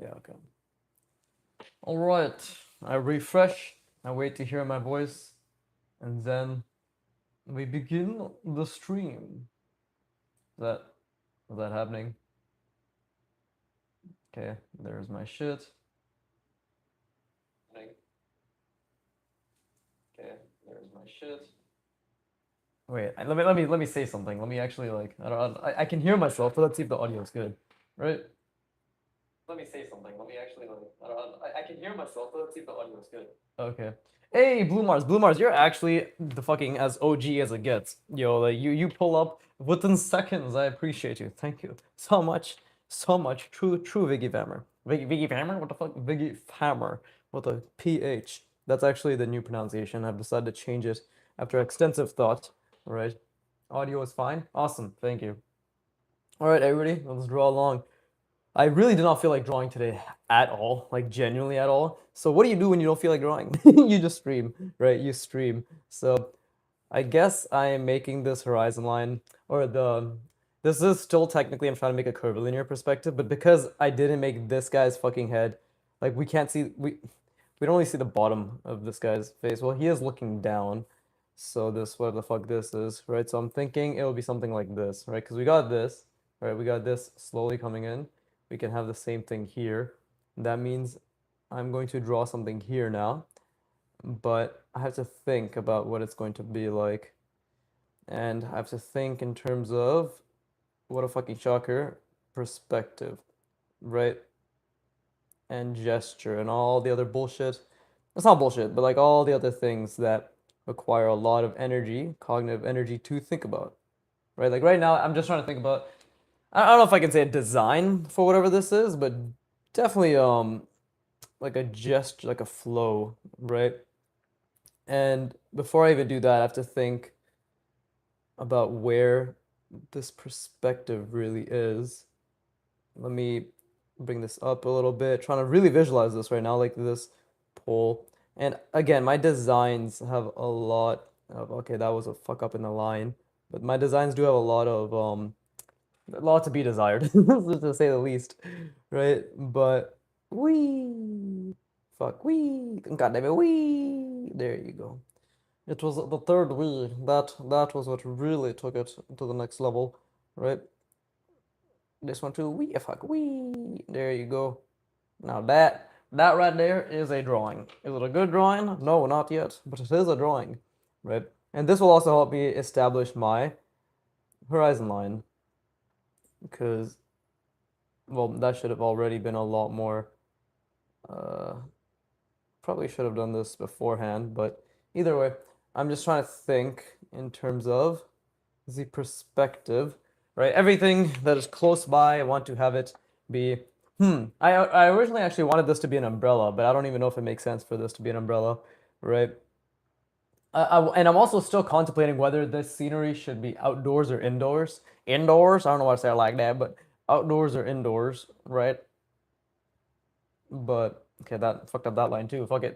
Yeah, okay. All right. I refresh. I wait to hear my voice, and then we begin the stream. That is that happening? Okay, there's my shit. Okay, there's my shit. Wait, let me say something. Let me actually like I can hear myself, but let's see if the audio is good, right? Let me say something. Let me actually like I can hear myself, but let's see if the audio is good. Okay. Hey, Blue Mars, you're actually the fucking as OG as it gets. Yo, like you pull up within seconds. I appreciate you. Thank you so much, so much. True Viggy Fammer. Viggy Fammer? What the fuck? Viggy Fammer with a PH. That's actually the new pronunciation. I've decided to change it after extensive thought. All right. Audio is fine. Awesome. Thank you. All right, everybody, let's draw along. I really did not feel like drawing today at all, like genuinely at all. So what do you do when you don't feel like drawing? You just stream, right? You stream. So I guess I am making this horizon line, or this is still technically I'm trying to make a curvilinear perspective, but because I didn't make this guy's fucking head, like we can't see, we don't really see the bottom of this guy's face. Well, he is looking down. So this, what the fuck this is, right? So I'm thinking it will be something like this, right? Because we got this, right? We got this slowly coming in. We can have the same thing here. That means I'm going to draw something here now, but I have to think about what it's going to be like. And I have to think in terms of, what a fucking shocker, perspective, right? And gesture and all the other bullshit. It's not bullshit, but like all the other things that require a lot of energy, cognitive energy to think about, right? Like right now, I'm just trying to think about. I don't know if I can say a design for whatever this is, but definitely like a gesture, like a flow, right? And before I even do that, I have to think about where this perspective really is. Let me bring this up a little bit, trying to really visualize this right now, like this pole. And again, my designs have a lot of, okay, that was a fuck up in the line, but my designs do have a lot to be desired, to say the least, right? But wee, god damn it, wee, there you go. It was the third wee that was what really took it to the next level, right? This one too, wee, fuck, wee, there you go. Now that right there is a drawing. Is it a good drawing? No, not yet, but it is a drawing, right? And this will also help me establish my horizon line, because, well, that should have already been a lot more. Probably should have done this beforehand, but either way, I'm just trying to think in terms of the perspective, right? Everything that is close by, I want to have it be. I originally actually wanted this to be an umbrella, but I don't even know if it makes sense for this to be an umbrella, right? And I'm also still contemplating whether this scenery should be outdoors or indoors. Indoors, I don't know why I say it like that, but outdoors or indoors, right? But okay, that fucked up that line too. Fuck it.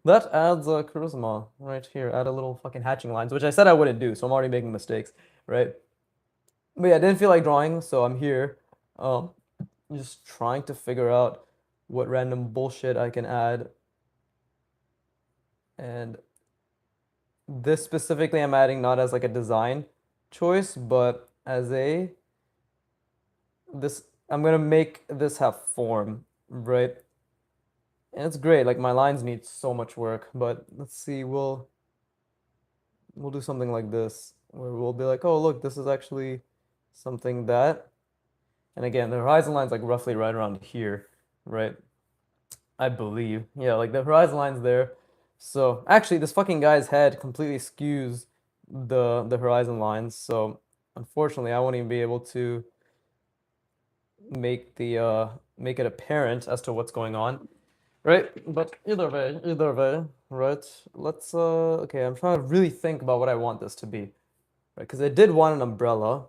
That adds charisma right here. Add a little fucking hatching lines, which I said I wouldn't do, so I'm already making mistakes, right? But yeah, I didn't feel like drawing, so I'm here, um, just trying to figure out what random bullshit I can add. And this specifically, I'm adding not as like a design choice, but as a this. I'm gonna make this have form, right? And it's great. Like my lines need so much work, but let's see. We'll do something like this where we'll be like, oh look, this is actually something that. And again, the horizon line's like roughly right around here, right? I believe. Yeah, like the horizon line's there. So actually, this fucking guy's head completely skews the horizon lines. So unfortunately, I won't even be able to make it apparent as to what's going on, right? But either way, right? Let's okay, I'm trying to really think about what I want this to be, right? Because I did want an umbrella.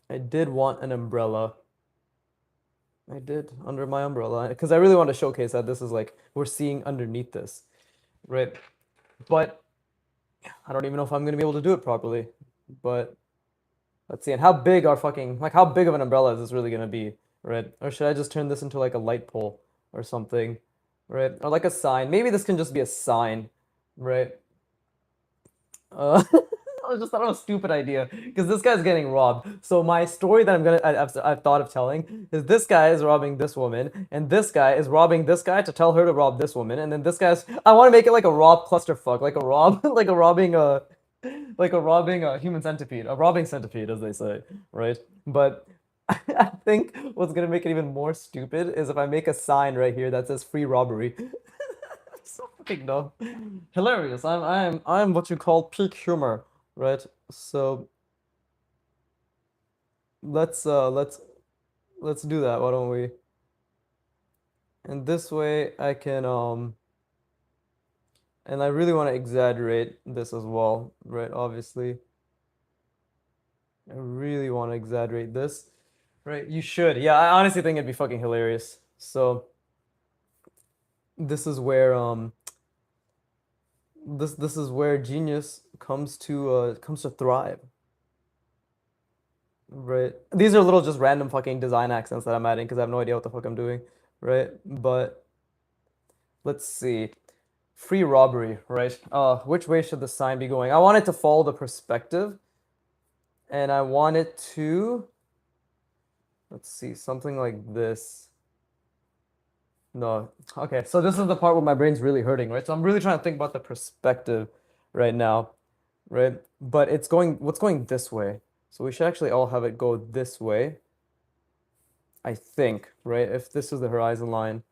I did want an umbrella. I did under my umbrella because I really want to showcase that this is like we're seeing underneath this, right? But I don't even know if I'm gonna be able to do it properly. But let's see. And how big are fucking like how big of an umbrella is this really gonna be, right? Or should I just turn this into like a light pole or something, right? Or like a sign. Maybe this can just be a sign, right? I just thought of a stupid idea because this guy's getting robbed. So my story that I've thought of telling is this guy is robbing this woman, and this guy is robbing this guy to tell her to rob this woman, and then this guy's. I want to make it like a rob clusterfuck, like a rob, like a robbing a human centipede, a robbing centipede, as they say, right? But I think what's gonna make it even more stupid is if I make a sign right here that says free robbery. So fucking dumb. Hilarious. I'm what you call peak humor, right? So let's uh let's let's do that, why don't we? And this way I can and I really want to exaggerate this as well, right? Obviously. I really want to exaggerate this. Right? You should. Yeah, I honestly think it'd be fucking hilarious. So this is where this is where genius comes to thrive. Right. These are little just random fucking design accents that I'm adding because I have no idea what the fuck I'm doing. Right. But let's see. Free robbery, right? Which way should the sign be going? I want it to follow the perspective. And I want it to, let's see, something like this. No. Okay, so this is the part where my brain's really hurting, right? So I'm really trying to think about the perspective right now, right? But what's going this way? So we should actually all have it go this way, I think, right? If this is the horizon line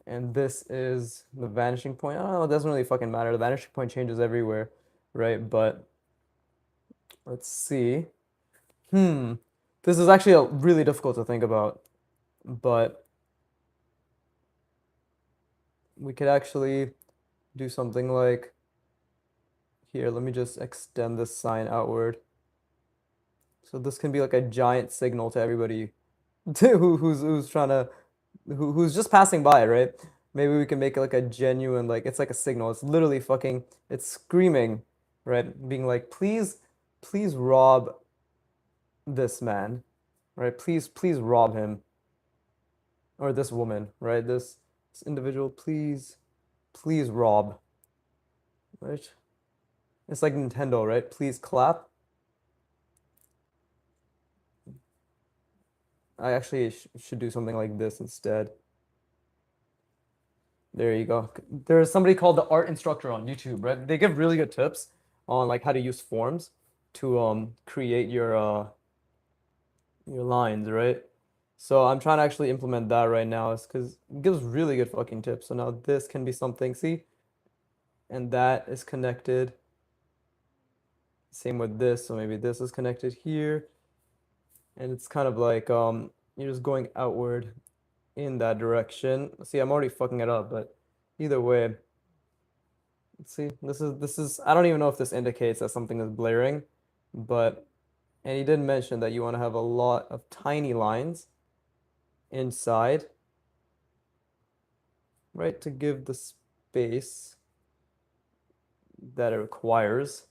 and this is the vanishing point, I don't know, it doesn't really fucking matter. The vanishing point changes everywhere, right? But let's see. This is actually really difficult to think about, but we could actually do something like here. Let me just extend this sign outward. So this can be like a giant signal to everybody who's trying to who's just passing by, right? Maybe we can make it like a genuine, like it's like a signal. It's literally fucking, it's screaming, right? Being like, please rob this man, right? Please rob him, or this woman, right? This individual, please rob, right? It's like Nintendo, right? Please clap. I actually should do something like this instead. There you go. There's somebody called the art instructor on YouTube, right? They give really good tips on like how to use forms to create your lines, right? So I'm trying to actually implement that right now, is because it gives really good fucking tips. So now this can be something, see? And that is connected. Same with this, so maybe this is connected here. And it's kind of like you're just going outward in that direction. See, I'm already fucking it up, but either way. Let's see, this is I don't even know if this indicates that something is blaring, but and he did mention that you want to have a lot of tiny lines inside, right, to give the space that it requires.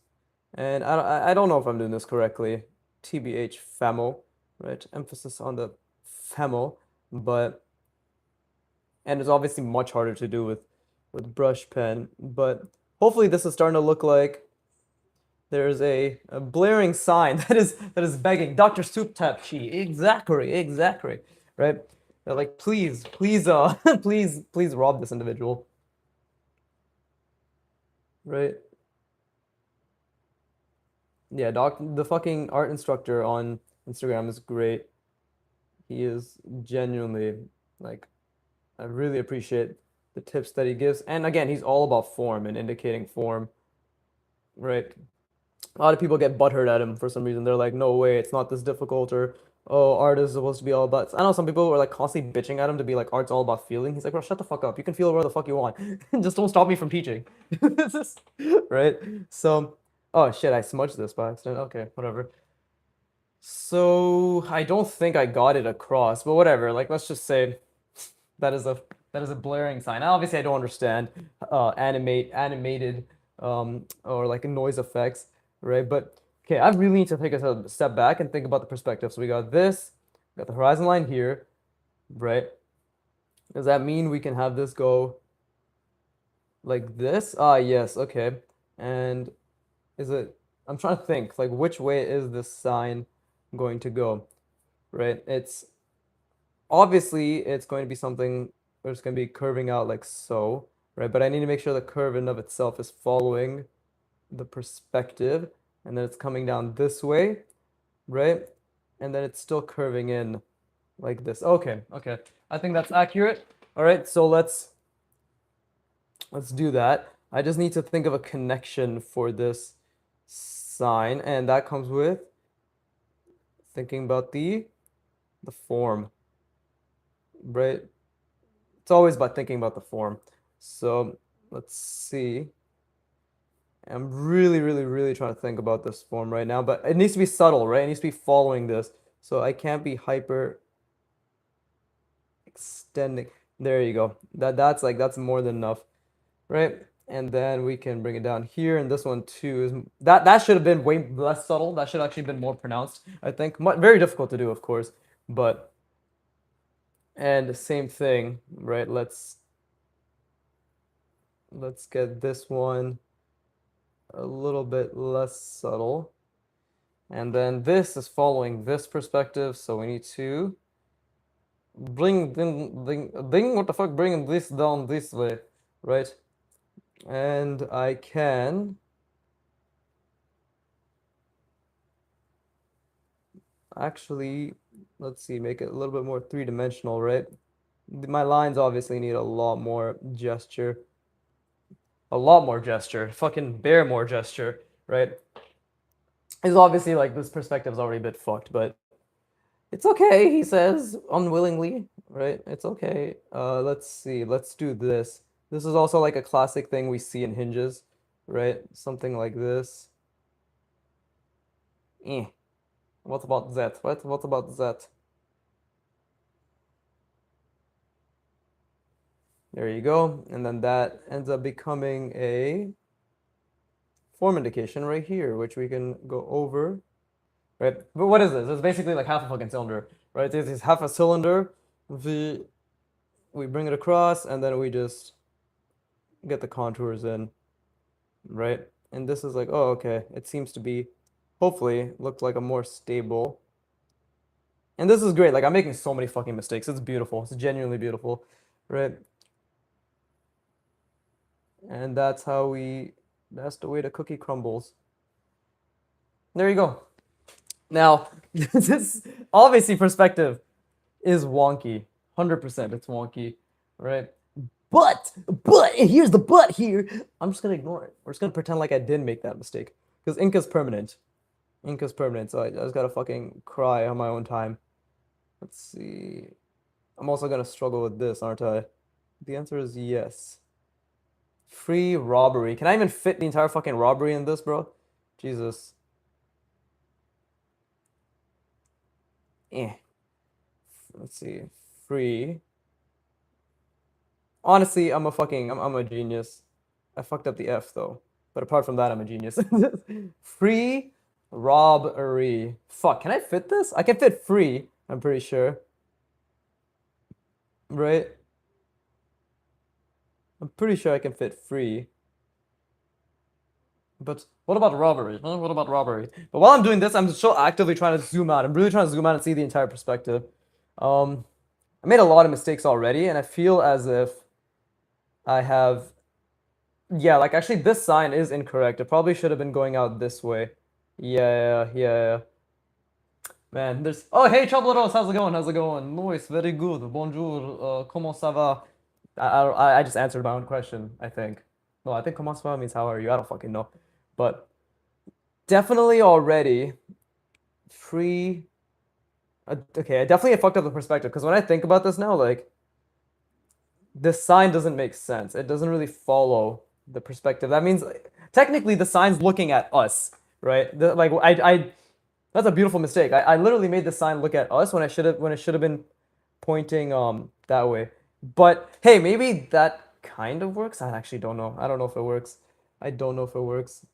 And I don't know if I'm doing this correctly. TBH famo, right? Emphasis on the famo, but and it's obviously much harder to do with brush pen, but hopefully this is starting to look like there's a blaring sign that is begging Dr. Soup Tap Chi. Exactly, right? They're like, please, please rob this individual, right? Yeah, the fucking art instructor on Instagram is great. He is genuinely like, I really appreciate the tips that he gives. And again, he's all about form and indicating form, right? A lot of people get butthurt at him for some reason. They're like, no way, it's not this difficult, or oh, art is supposed to be all about. I know some people are like constantly bitching at him to be like, art's all about feeling. He's like, bro, shut the fuck up. You can feel where the fuck you want. Just don't stop me from teaching. Right? So, oh shit, I smudged this by accident. Okay, whatever. So I don't think I got it across, but whatever. Like, let's just say that is a blaring sign. Obviously, I don't understand animated or like noise effects, right? But okay, I really need to take a step back and think about the perspective. So we got this, we got the horizon line here, right? Does that mean we can have this go like this? Ah, yes, okay. And is it, I'm trying to think, like which way is this sign going to go, right? It's obviously it's going to be something where it's going to be curving out like so, right? But I need to make sure the curve in of itself is following the perspective, and then it's coming down this way, right? And then it's still curving in like this. Okay, okay. I think that's accurate. All right, so let's do that. I just need to think of a connection for this sign, and that comes with thinking about the form, right? It's always about thinking about the form. So let's see. I'm really, really, really trying to think about this form right now, but it needs to be subtle, right? It needs to be following this. So I can't be hyper extending. There you go. That's more than enough, right? And then we can bring it down here, and this one too is that should have been way less subtle. That should have actually been more pronounced, I think. Very difficult to do, of course, but and the same thing, right? Let's get this one a little bit less subtle. And then this is following this perspective, so we need to what the fuck, bring this down this way, right? And I can actually, let's see, make it a little bit more three-dimensional, right? My lines obviously need a lot more gesture. A lot more gesture. Fucking bear more gesture, right? It's obviously like this perspective's already a bit fucked, but it's okay, he says, unwillingly, right? It's okay. Let's see. Let's do this. This is also like a classic thing we see in hinges, right? Something like this. Eh. What about that? What about that? There you go. And then that ends up becoming a form indication right here, which we can go over, right? But what is this? It's basically like half a fucking cylinder, right? This is half a cylinder. We bring it across, and then we just get the contours in, right? And this is like, oh, okay. It seems to be, hopefully, look like a more stable. And this is great. Like, I'm making so many fucking mistakes. It's beautiful. It's genuinely beautiful, right? And that's the way the cookie crumbles. There you go. Now, this obviously perspective is wonky. 100% it's wonky, right? But, and here's the but here. I'm just gonna ignore it. We're just gonna pretend like I didn't make that mistake. Because ink is permanent. Ink is permanent, so I just gotta fucking cry on my own time. Let's see. I'm also gonna struggle with this, aren't I? The answer is yes. Free robbery. Can I even fit the entire fucking robbery in this, bro? Jesus. Eh. Let's see. Free. Honestly, I'm a genius. I fucked up the F though. But apart from that, I'm a genius. Free robbery. Fuck, can I fit this? I can fit free, I'm pretty sure. Right? I'm pretty sure I can fit free. But what about robbery? Huh? What about robbery? But while I'm doing this, I'm still actively trying to zoom out. I'm really trying to zoom out and see the entire perspective. Um, I made a lot of mistakes already, and I feel as if I have, yeah, like actually this sign is incorrect. It probably should have been going out this way. Yeah, yeah, yeah. Man, there's. Oh, hey, Chablaros, how's it going? How's it going? Nice, very good. Bonjour. Comment ça va? I just answered my own question, I think. No, I think comment ça va means how are you? I don't fucking know. But definitely already free. Okay, I definitely fucked up the perspective because when I think about this now, like this sign doesn't make sense. It doesn't really follow the perspective. That means technically the sign's looking at us, right? Like I that's a beautiful mistake. I literally made the sign look at us when it should have been pointing that way. But hey, maybe that kind of works. I actually don't know. I don't know if it works. I don't know if it works,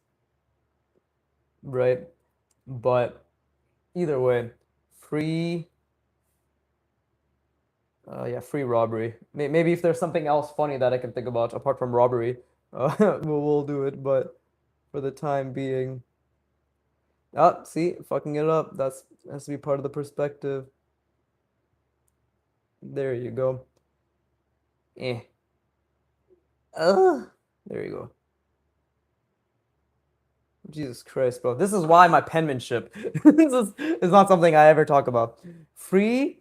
right? But either way, free. Yeah, free robbery. Maybe if there's something else funny that I can think about apart from robbery, we'll do it. But for the time being, ah, see, fucking it up. That's has to be part of the perspective. There you go. Eh. There you go. Jesus Christ, bro. This is why my penmanship. This is not something I ever talk about. Free.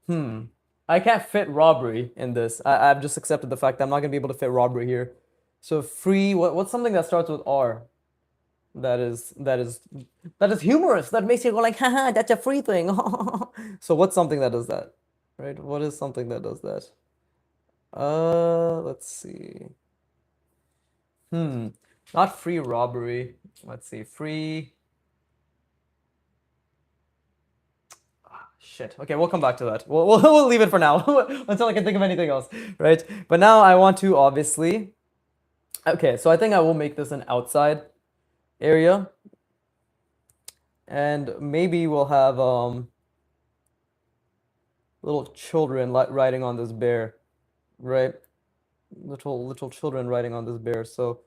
Hmm. I can't fit robbery in this. I've just accepted the fact that I'm not gonna be able to fit robbery here. So free. What's something that starts with R? That is that is that is humorous. That makes you go like, haha, that's a free thing. So what's something that does that? Right? What is something that does that? Let's see. Hmm. Not free robbery. Let's see. Free. Shit. Okay, we'll come back to that. We'll leave it for now until I can think of anything else, right? But now I want to obviously. Okay, so I think I will make this an outside area, and maybe we'll have little children riding on this bear, right? Little children riding on this bear. So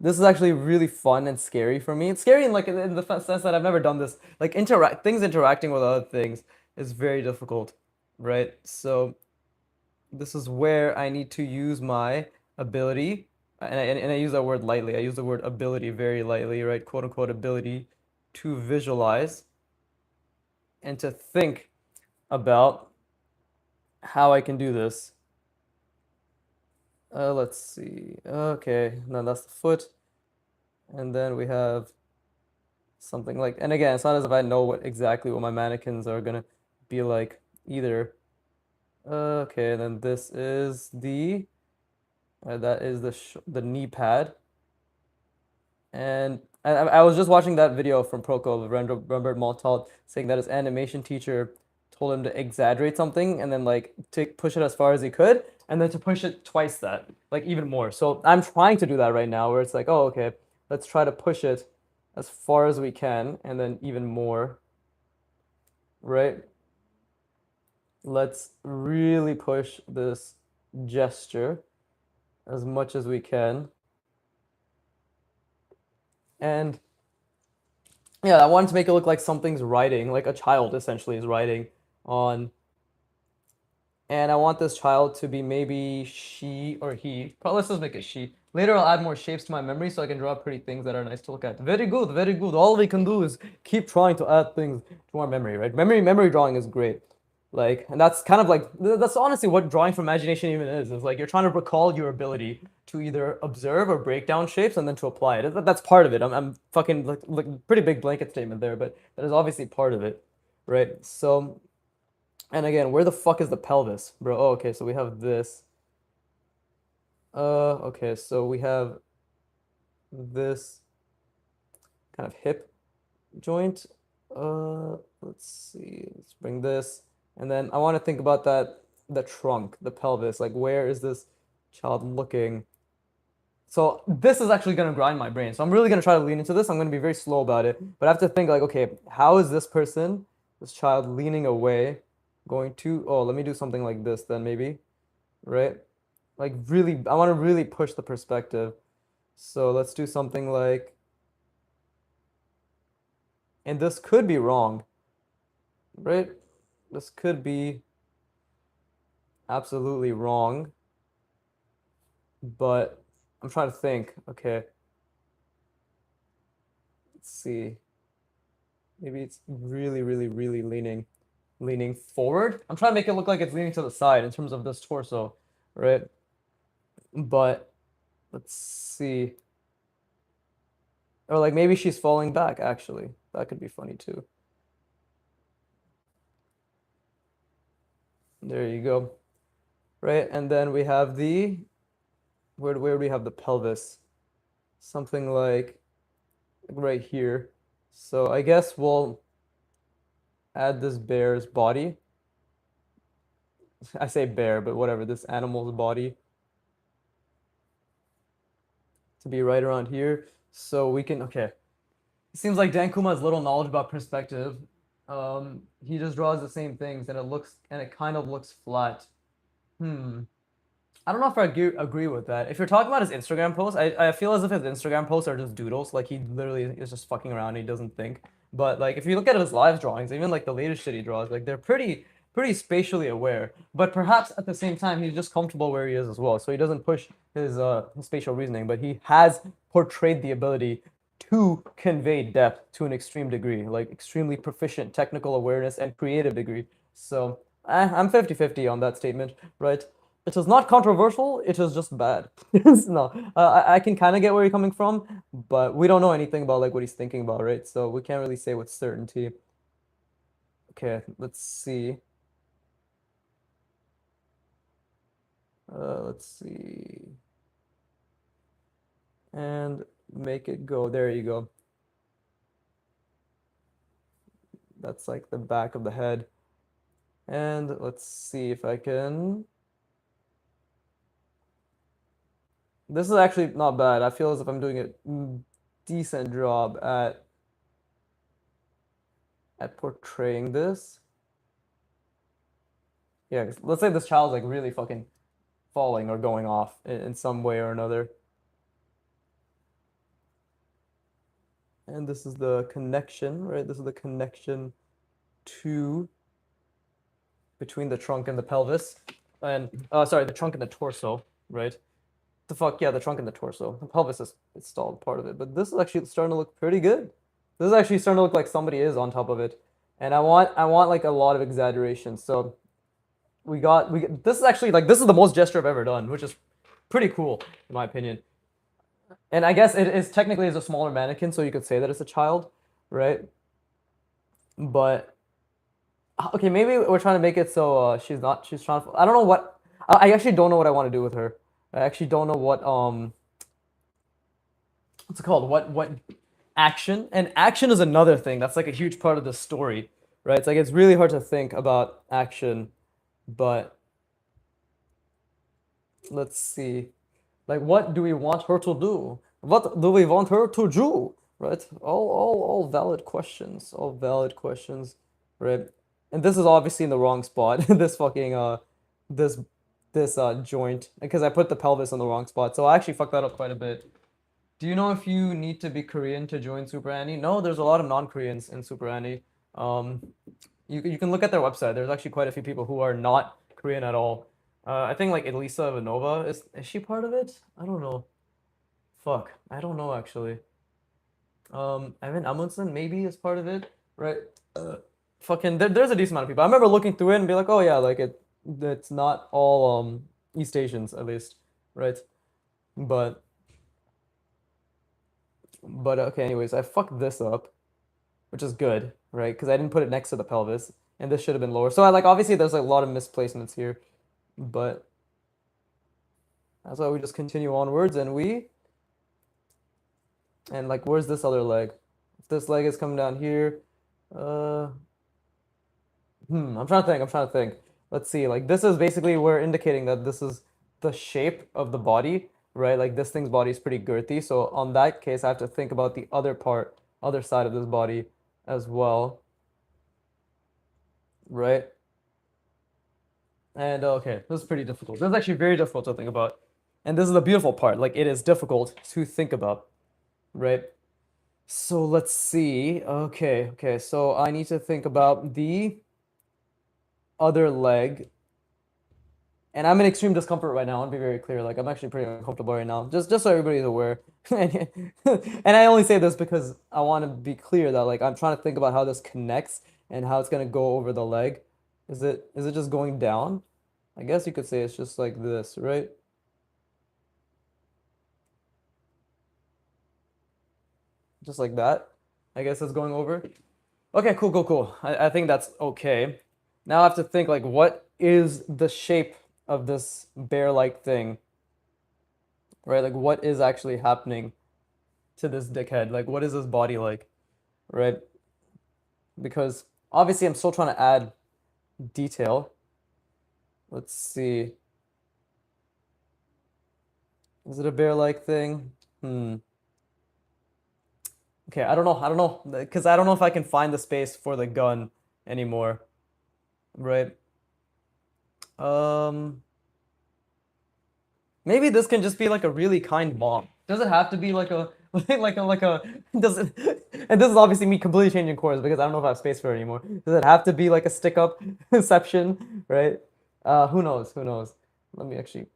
this is actually really fun and scary for me. It's scary in like in the sense that I've never done this. Like interacting with other things is very difficult, right? So this is where I need to use my ability, and I use that word lightly. I use the word ability very lightly, right? Quote unquote ability to visualize and to think about how I can do this. Let's see. Okay, now that's the foot. And then we have something like, and again, it's not as if I know exactly what my mannequins are gonna be like either. Okay, then this is that is the knee pad. And I was just watching that video from Proko of Rembert Maltalt saying that his animation teacher told him to exaggerate something and then like to push it as far as he could and then to push it twice that, like even more. So I'm trying to do that right now where it's like, oh, okay, let's try to push it as far as we can and then even more, right? Let's really push this gesture as much as we can. And yeah, I wanted to make it look like something's writing, like a child essentially is writing on. And I want this child to be maybe she or he. But let's just make it she. Later, I'll add more shapes to my memory so I can draw pretty things that are nice to look at. Very good, very good. All we can do is keep trying to add things to our memory, right? Memory drawing is great. Like, and that's kind of like, that's honestly what drawing from imagination even is. It's like you're trying to recall your ability to either observe or break down shapes and then to apply it. That's part of it. I'm fucking, like pretty big blanket statement there, but that is obviously part of it, right? So, and again, where the fuck is the pelvis, bro? Oh, okay, so we have this. Okay, so we have this kind of hip joint. Let's see. Let's bring this. And then I want to think about the trunk, the pelvis. Like, where is this child looking? So this is actually going to grind my brain. So I'm really going to try to lean into this. I'm going to be very slow about it. But I have to think like, okay, how is this person, this child leaning away, going to, oh, let me do something like this then maybe, right? Like really, I want to really push the perspective. So let's do something like, and this could be wrong, right? This could be absolutely wrong, but I'm trying to think. Okay, let's see. Maybe it's really leaning forward. I'm trying to make it look like it's leaning to the side in terms of this torso, right? But let's see. Or like maybe she's falling back, actually. That could be funny too. There you go. Right? And then we have where do we have the pelvis? Something like right here. So I guess we'll add this bear's body. I say bear, but whatever, this animal's body to be right around here. So we can, okay. It seems like Dan Kuma has little knowledge about perspective. He just draws the same things, and it kind of looks flat. Hmm. I don't know if I agree with that. If you're talking about his Instagram posts, I feel as if his Instagram posts are just doodles. Like he literally is just fucking around and he doesn't think. But like if you look at his live drawings, even like the latest shit he draws, like they're pretty spatially aware. But perhaps at the same time he's just comfortable where he is as well. So he doesn't push his spatial reasoning, but he has portrayed the ability to convey depth to an extreme degree, like extremely proficient technical awareness and creative degree. So I'm 50-50 on that statement, right? It is not controversial, it is just bad. No, I can kind of get where you're coming from, but we don't know anything about like what he's thinking about, right? So we can't really say with certainty. Okay, let's see. Let's see. And make it go. There you go. That's like the back of the head. And let's see if I can. This is actually not bad. I feel as if I'm doing a decent job at portraying this. Yeah, 'cause let's say this child's like really fucking falling or going off in some way or another. And this is the connection, right? This is the connection to between the trunk and the pelvis. And sorry, the trunk and the torso, right? The fuck, yeah, the trunk and the torso. The pelvis is installed part of it, but this is actually starting to look pretty good. This is actually starting to look like somebody is on top of it. And I want like a lot of exaggeration. So this is actually like this is the most gesture I've ever done, which is pretty cool in my opinion. And I guess it is technically is a smaller mannequin, so you could say that it's a child, right? But okay, maybe we're trying to make it so she's trying to, I don't know what, I actually don't know what I want to do with her. I actually don't know what what's it called? What action? And action is another thing that's like a huge part of the story, right? It's like it's really hard to think about action, but let's see. Like, what do we want her to do? What do we want her to do? Right? All valid questions. All valid questions. Right? And this is obviously in the wrong spot. This fucking this joint because I put the pelvis in the wrong spot. So I actually fucked that up quite a bit. Do you know if you need to be Korean to join SuperAni? No, there's a lot of non-Koreans in SuperAni. Um, you can look at their website. There's actually quite a few people who are not Korean at all. I think like Elisa Ivanova is she part of it? I don't know. Fuck, I don't know actually. Evan Amundsen maybe is part of it, right? Fucking there's a decent amount of people. I remember looking through it and be like, oh yeah, like it's not all East Asians at least, right? But okay, anyways, I fucked this up, which is good, right? Because I didn't put it next to the pelvis, and this should have been lower. So I like obviously there's like a lot of misplacements here, but that's why we just continue onwards and like where's this other leg? If this leg is coming down here, uh, I'm trying to think. I'm trying to think. Let's see. Like this is basically we're indicating that this is the shape of the body, right? Like this thing's body is pretty girthy. So on that case, I have to think about the other part, other side of this body as well, right? And okay, this is pretty difficult. This is actually very difficult to think about. And this is the beautiful part. Like it is difficult to think about, right? So let's see. Okay. So I need to think about the other leg. And I'm in extreme discomfort right now. I want to be very clear. Like I'm actually pretty uncomfortable right now. Just so everybody's aware. And I only say this because I want to be clear that like I'm trying to think about how this connects and how it's gonna go over the leg. Is it just going down? I guess you could say it's just like this, right? Just like that. I guess it's going over. Okay, cool. I think that's okay. Now I have to think like what is the shape of this bear-like thing, right? Like what is actually happening to this dickhead? Like what is this body like, right? Because obviously I'm still trying to add detail. Let's see. Is it a bear-like thing? Okay, I don't know, because I don't know if I can find the space for the gun anymore, right? Um, Maybe this can just be like a really kind mom. Does it have to be like a like a does it and this is obviously me completely changing course because I don't know if I have space for it anymore. Does it have to be like a stick up inception, right? Who knows? Who knows? Let me actually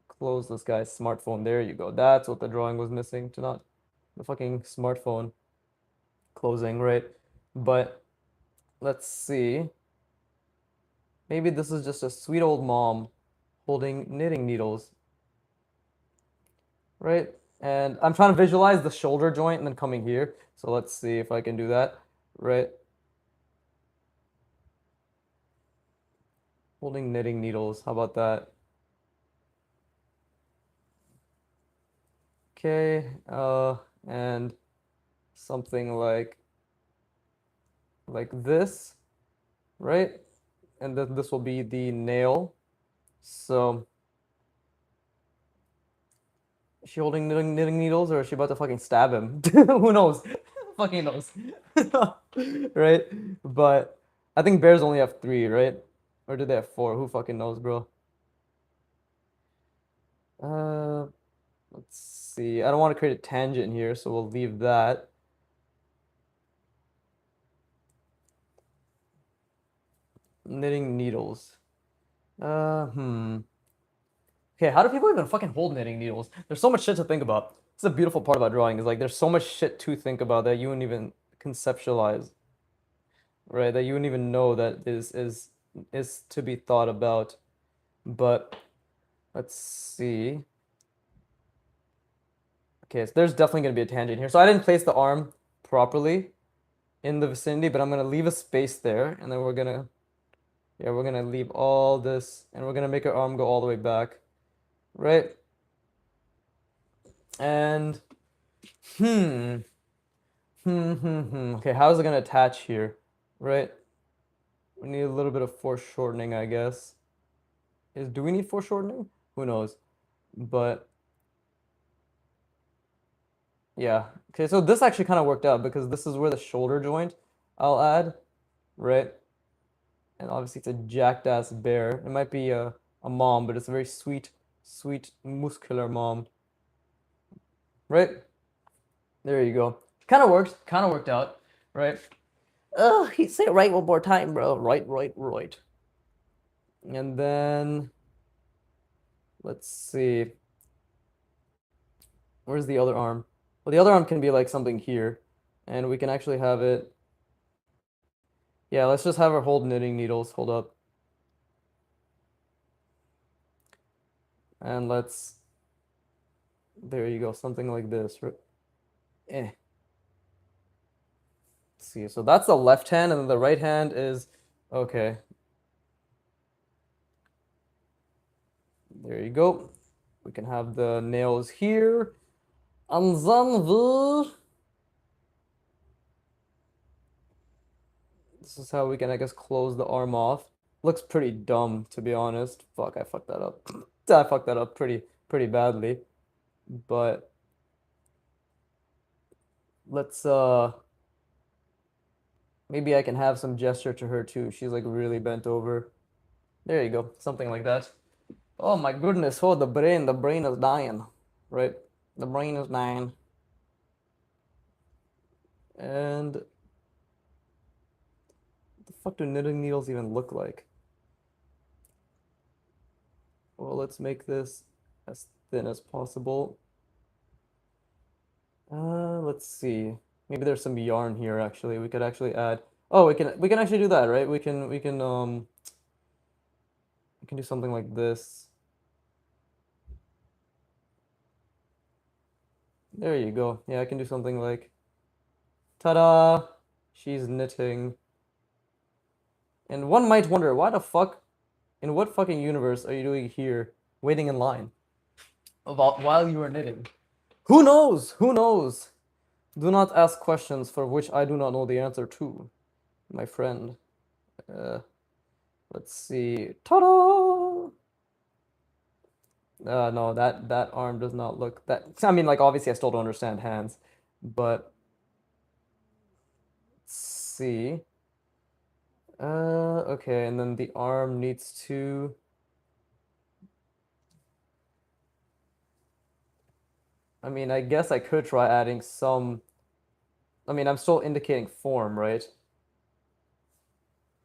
close this guy's smartphone. There you go. That's what the drawing was missing, to not the fucking smartphone closing, right? But let's see. Maybe this is just a sweet old mom holding knitting needles, right? And I'm trying to visualize the shoulder joint and then coming here. So let's see if I can do that, right? Holding knitting needles. How about that? Okay. And something like this, right? And then this will be the nail. So is she holding knitting needles or is she about to fucking stab him? Who knows? Fucking knows. Right? But I think bears only have 3, right? Or do they have 4? Who fucking knows, bro? Uh, let's see. I don't want to create a tangent here, so we'll leave that. Knitting needles. Okay, how do people even fucking hold knitting needles? There's so much shit to think about. It's a beautiful part about drawing is like there's so much shit to think about that you wouldn't even conceptualize, right? That you wouldn't even know that is to be thought about. But let's see. Okay, so there's definitely gonna be a tangent here. So I didn't place the arm properly in the vicinity, but I'm gonna leave a space there, and then we're gonna leave all this, and we're gonna make our arm go all the way back, right? And hmm, Okay, how is it gonna attach here, right? We need a little bit of foreshortening, I guess. Do we need foreshortening? Who knows? But yeah. Okay, so this actually kind of worked out because this is where the shoulder joint I'll add, right? And obviously it's a jacked ass bear. It might be a mom, but it's a very sweet, sweet, muscular mom, right? There you go. Kind of worked out, right? Say it right one more time, bro. Right, right, right. And then let's see. Where's the other arm? Well, the other arm can be like something here, and we can actually have it. Yeah, let's just have her hold knitting needles. Hold up. And there you go, something like this. Eh. Let's see, so that's the left hand, and then the right hand is, okay. There you go. We can have the nails here. And then this is how we can, I guess, close the arm off. Looks pretty dumb, to be honest. Fuck, I fucked that up. I fucked that up pretty badly. But let's maybe I can have some gesture to her too. She's like really bent over. There you go, something like that. Oh my goodness, oh the brain is dying, right? The brain is dying. And what the fuck do knitting needles even look like? Well, let's make this as thin as possible. Let's see. Maybe there's some yarn here actually. We could actually add. Oh, we can actually do that, right? We can do something like this. There you go. Yeah, I can do something like, ta-da! She's knitting. And one might wonder, why the fuck, in what fucking universe are you doing here, waiting in line, about while you are knitting? Who knows? Who knows? Do not ask questions for which I do not know the answer to, my friend. Let's see. Ta-da! No, that arm does not look that. I mean, like obviously, I still don't understand hands, but let's see. Okay, and then the arm needs to... I mean, I guess I could try adding some... I mean, I'm still indicating form, right?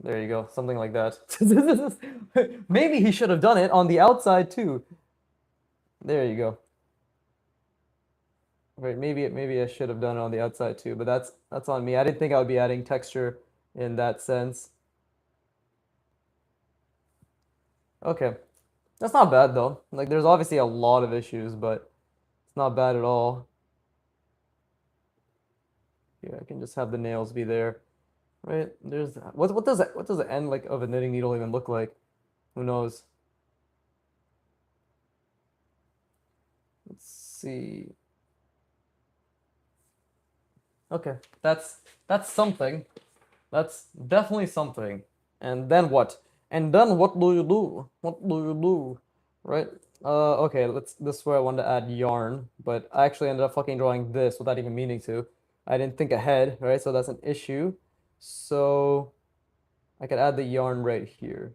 There you go, something like that. Maybe he should have done it on the outside too. There you go. Right, maybe I should have done it on the outside too, but that's on me. I didn't think I would be adding texture in that sense. Okay, that's not bad though. Like, there's obviously a lot of issues, but it's not bad at all. Yeah, I can just have the nails be there. Right? There's what does the end like of a knitting needle even look like? Who knows? Let's see. Okay, that's something. That's definitely something. And then what? And then what do you do? What do you do? Right? Okay, this is where I wanted to add yarn, but I actually ended up fucking drawing this without even meaning to. I didn't think ahead, right? So that's an issue. So I could add the yarn right here.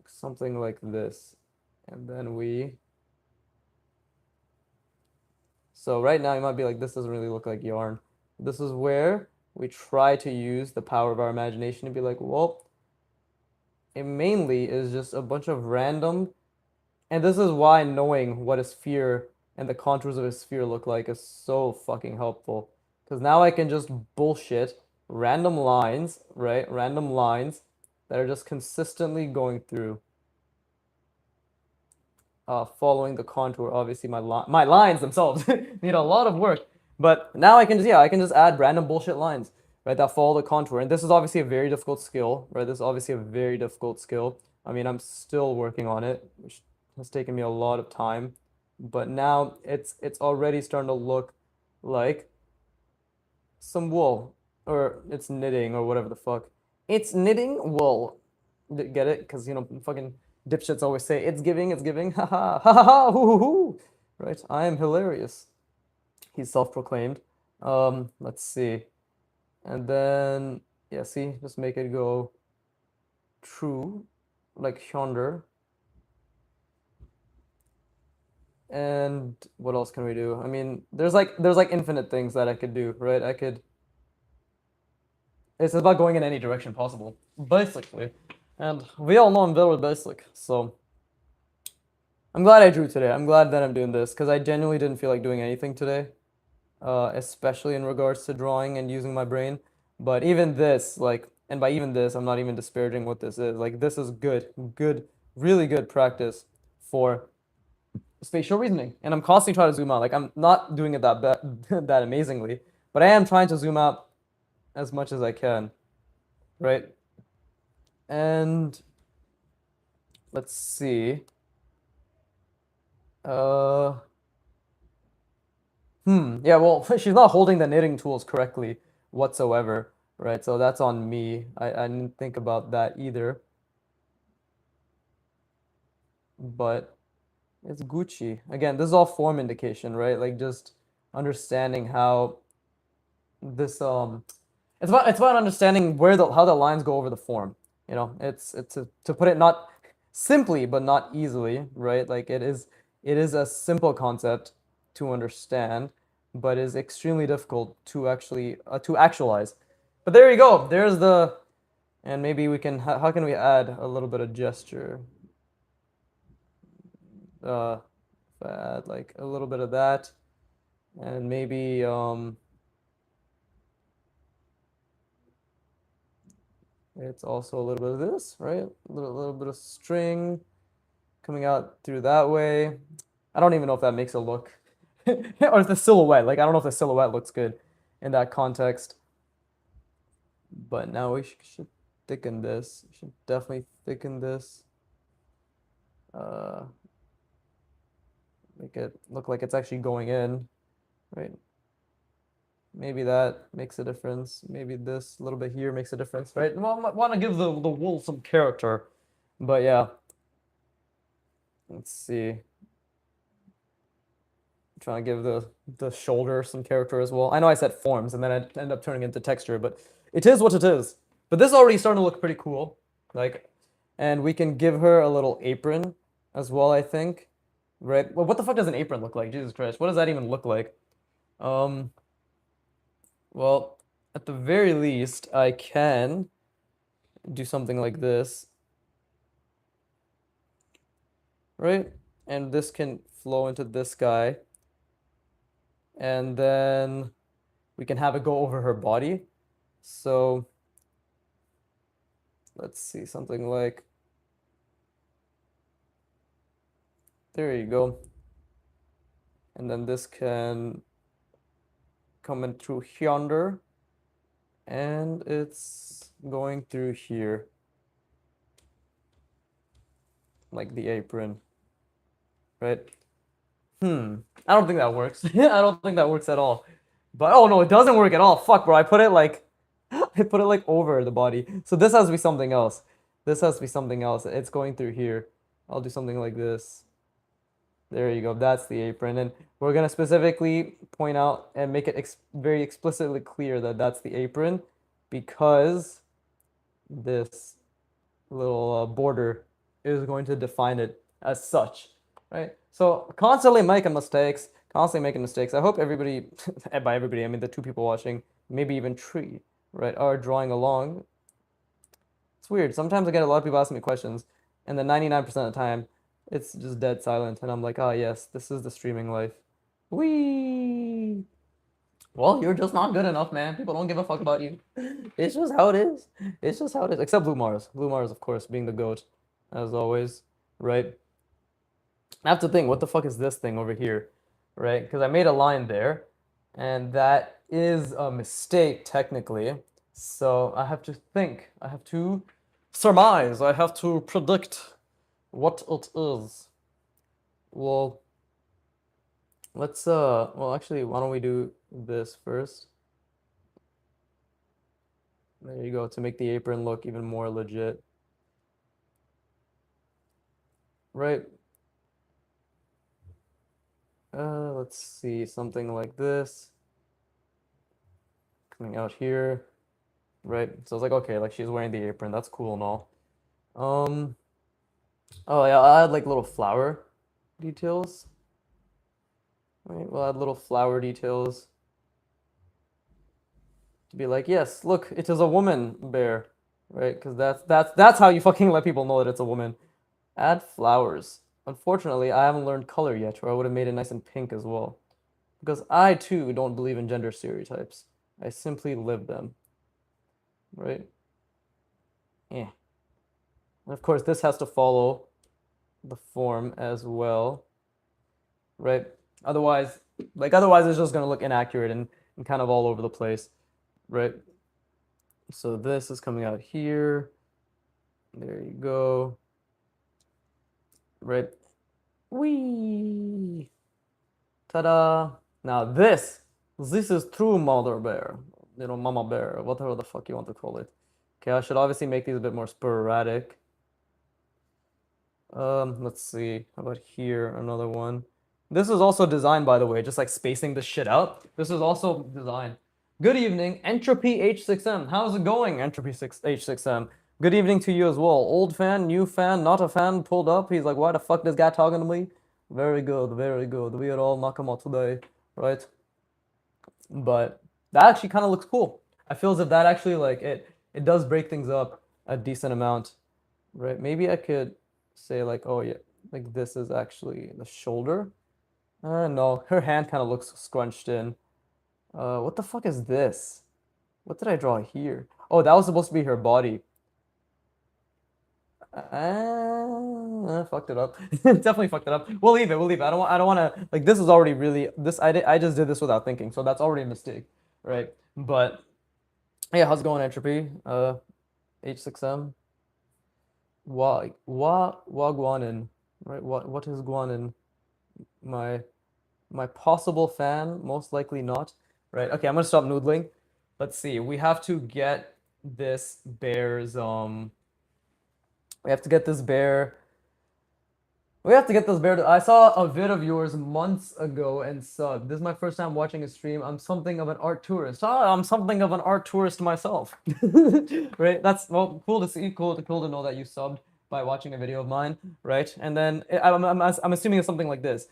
Something like this. And then so right now you might be like, this doesn't really look like yarn. This is where we try to use the power of our imagination to be like, well, it mainly is just a bunch of random, and this is why knowing what a sphere and the contours of a sphere look like is so fucking helpful. Because now I can just bullshit random lines, right? Random lines that are just consistently going through. Following the contour. Obviously, my lines themselves need a lot of work, but now I can just add random bullshit lines, right, that follow the contour. And this is obviously a very difficult skill, right? This is obviously a very difficult skill. I mean, I'm still working on it, which has taken me a lot of time, but now it's already starting to look like some wool, or it's knitting, or whatever the fuck. It's knitting wool. Get it? Because, fucking dipshits always say, it's giving, ha ha, ha ha ha, hoo hoo hoo. Right? I am hilarious. He's self-proclaimed. Let's see. And then, yeah, see, just make it go true, like yonder. And what else can we do? I mean, there's like infinite things that I could do, right? It's about going in any direction possible, basically. And we all know I'm very basic, so I'm glad I drew today. I'm glad that I'm doing this, because I genuinely didn't feel like doing anything today, especially in regards to drawing and using my brain. But even this, like, and by even this, I'm not even disparaging what this is. Like, this is good, really good practice for spatial reasoning. And I'm constantly trying to zoom out. Like, I'm not doing it that amazingly, but I am trying to zoom out as much as I can, right? And let's see. Yeah, well, she's not holding the knitting tools correctly whatsoever, right? So that's on me. I didn't think about that either. But it's Gucci. Again, this is all form indication, right? Like, just understanding how this it's about understanding how the lines go over the form. It's to put it not simply but not easily, right? Like, it is a simple concept to understand, but is extremely difficult to actually to actualize. But there you go. There's the and maybe we can how can we add a little bit of gesture? Uh, add like a little bit of that, and maybe it's also a little bit of this, right? A little bit of string coming out through that way. I don't even know if that makes it look, or if the silhouette, like, I don't know if the silhouette looks good in that context. But now we should thicken this. We should definitely thicken this. Make it look like it's actually going in, right? Maybe that makes a difference. Maybe this little bit here makes a difference, right? Well, I want to give the wool some character. But yeah, let's see. trying to give the shoulder some character as well. I know I said forms, and then I end up turning into texture, but it is what it is. But this is already starting to look pretty cool. Like, and we can give her a little apron as well, I think. Right? Well, what the fuck does an apron look like? Jesus Christ. What does that even look like? Um, well, at the very least, I can do something like this. Right? And this can flow into this guy. And then we can have it go over her body. So let's see, something like, there you go. And then this can come in through yonder, and it's going through here, like the apron, right? I don't think that works. I don't think that works at all. But oh no, it doesn't work at all. Fuck, bro. I put it like over the body. So this has to be something else. This has to be something else. It's going through here. I'll do something like this. There you go. That's the apron. And we're going to specifically point out and make it very explicitly clear that that's the apron, because this little border is going to define it as such, right? So constantly making mistakes, I hope everybody, and by everybody, I mean the 2 people watching, maybe even 3, right, are drawing along. It's weird. Sometimes I get a lot of people asking me questions, and then 99% of the time, it's just dead silent, and I'm like, ah, yes, this is the streaming life. Whee! Well, you're just not good enough, man. People don't give a fuck about you. It's just how it is. It's just how it is. Except Blue Mars. Blue Mars, of course, being the GOAT, as always, right? I have to think, what the fuck is this thing over here, right? Because I made a line there, and that is a mistake, technically. So I have to think. I have to surmise. I have to predict what it is. Well, let's, well, actually, why don't we do this first? There you go, to make the apron look even more legit. Right. Let's see, something like this. Coming out here. Right. So it's like, okay, like she's wearing the apron. That's cool and all. Oh yeah, I'll add like little flower details. Right, we'll add little flower details. To be like, yes, look, it is a woman bear. Right? Because that's how you fucking let people know that it's a woman. Add flowers. Unfortunately, I haven't learned color yet, or I would have made it nice and pink as well. Because I too don't believe in gender stereotypes. I simply live them. Right? Yeah. And of course, this has to follow the form as well. Right? Otherwise it's just gonna look inaccurate and kind of all over the place. Right? So this is coming out here. There you go. Right? Whee! Ta-da! Now this is true mother bear. You know, mama bear, whatever the fuck you want to call it. Okay, I should obviously make these a bit more sporadic. Let's see. How about here? Another one. This is also designed, by the way, just like spacing this shit out. This is also designed. Good evening, Entropy H6M. How's it going, Entropy H6M? Good evening to you as well. Old fan, new fan, not a fan, pulled up. He's like, why the fuck this guy talking to me? Very good, very good. We are all Nakamoto today, right? But that actually kind of looks cool. I feel as if that actually, like, it does break things up a decent amount, right? Maybe I could say like, oh yeah, like this is actually the shoulder. No, her hand kind of looks scrunched in. What the fuck is this? What did I draw here? Oh, that was supposed to be her body. Fucked it up. Definitely fucked it up. We'll leave it. I don't want to, like, this is already really, I just did this without thinking, so that's already a mistake, right? But yeah, how's it going, Entropy? H6M. Guanin, right? What is Guanin? My possible fan, most likely not. Right, okay, I'm gonna stop noodling. Let's see, we have to get this bear's we have to get this bear We have to get this bear to. I saw a vid of yours months ago and subbed. This is my first time watching a stream. I'm something of an art tourist. Ah, I'm something of an art tourist myself. Right? That's well, cool to see. Cool to know that you subbed by watching a video of mine, right? And then I'm assuming it's something like this.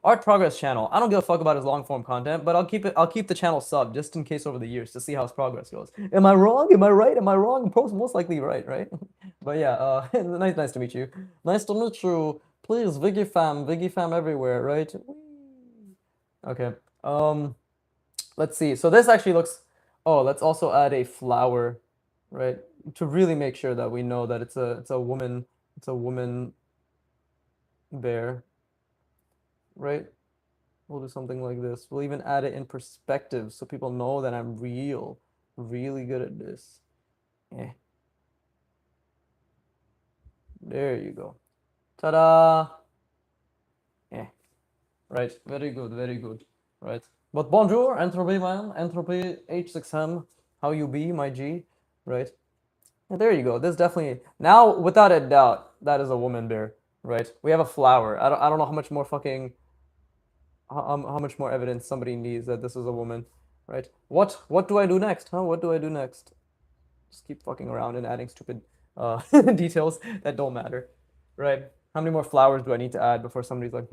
Art progress channel. I don't give a fuck about his long form content, but I'll keep it. I'll keep the channel sub just in case over the years to see how his progress goes. Am I wrong? Am I right? Am I wrong? Most likely right, right? But yeah, nice to meet you. Nice to meet you. Please, Viggy fam everywhere, right? Okay. Let's see. So this actually looks. Oh, let's also add a flower, right? To really make sure that we know that it's a woman. It's a woman bear, right? We'll do something like this. We'll even add it in perspective so people know that I'm really good at this. Eh. There you go. Ta-da! Eh. Right. Very good. Right. But bonjour, Entropy man, Entropy H6M, how you be, my G, right? And there you go. This definitely now, without a doubt, that is a woman bear, right? We have a flower. I don't know how much more fucking how much more evidence somebody needs that this is a woman, right? What do I do next, huh? What do I do next? Just keep fucking around and adding stupid details that don't matter, right? How many more flowers do I need to add before somebody's like,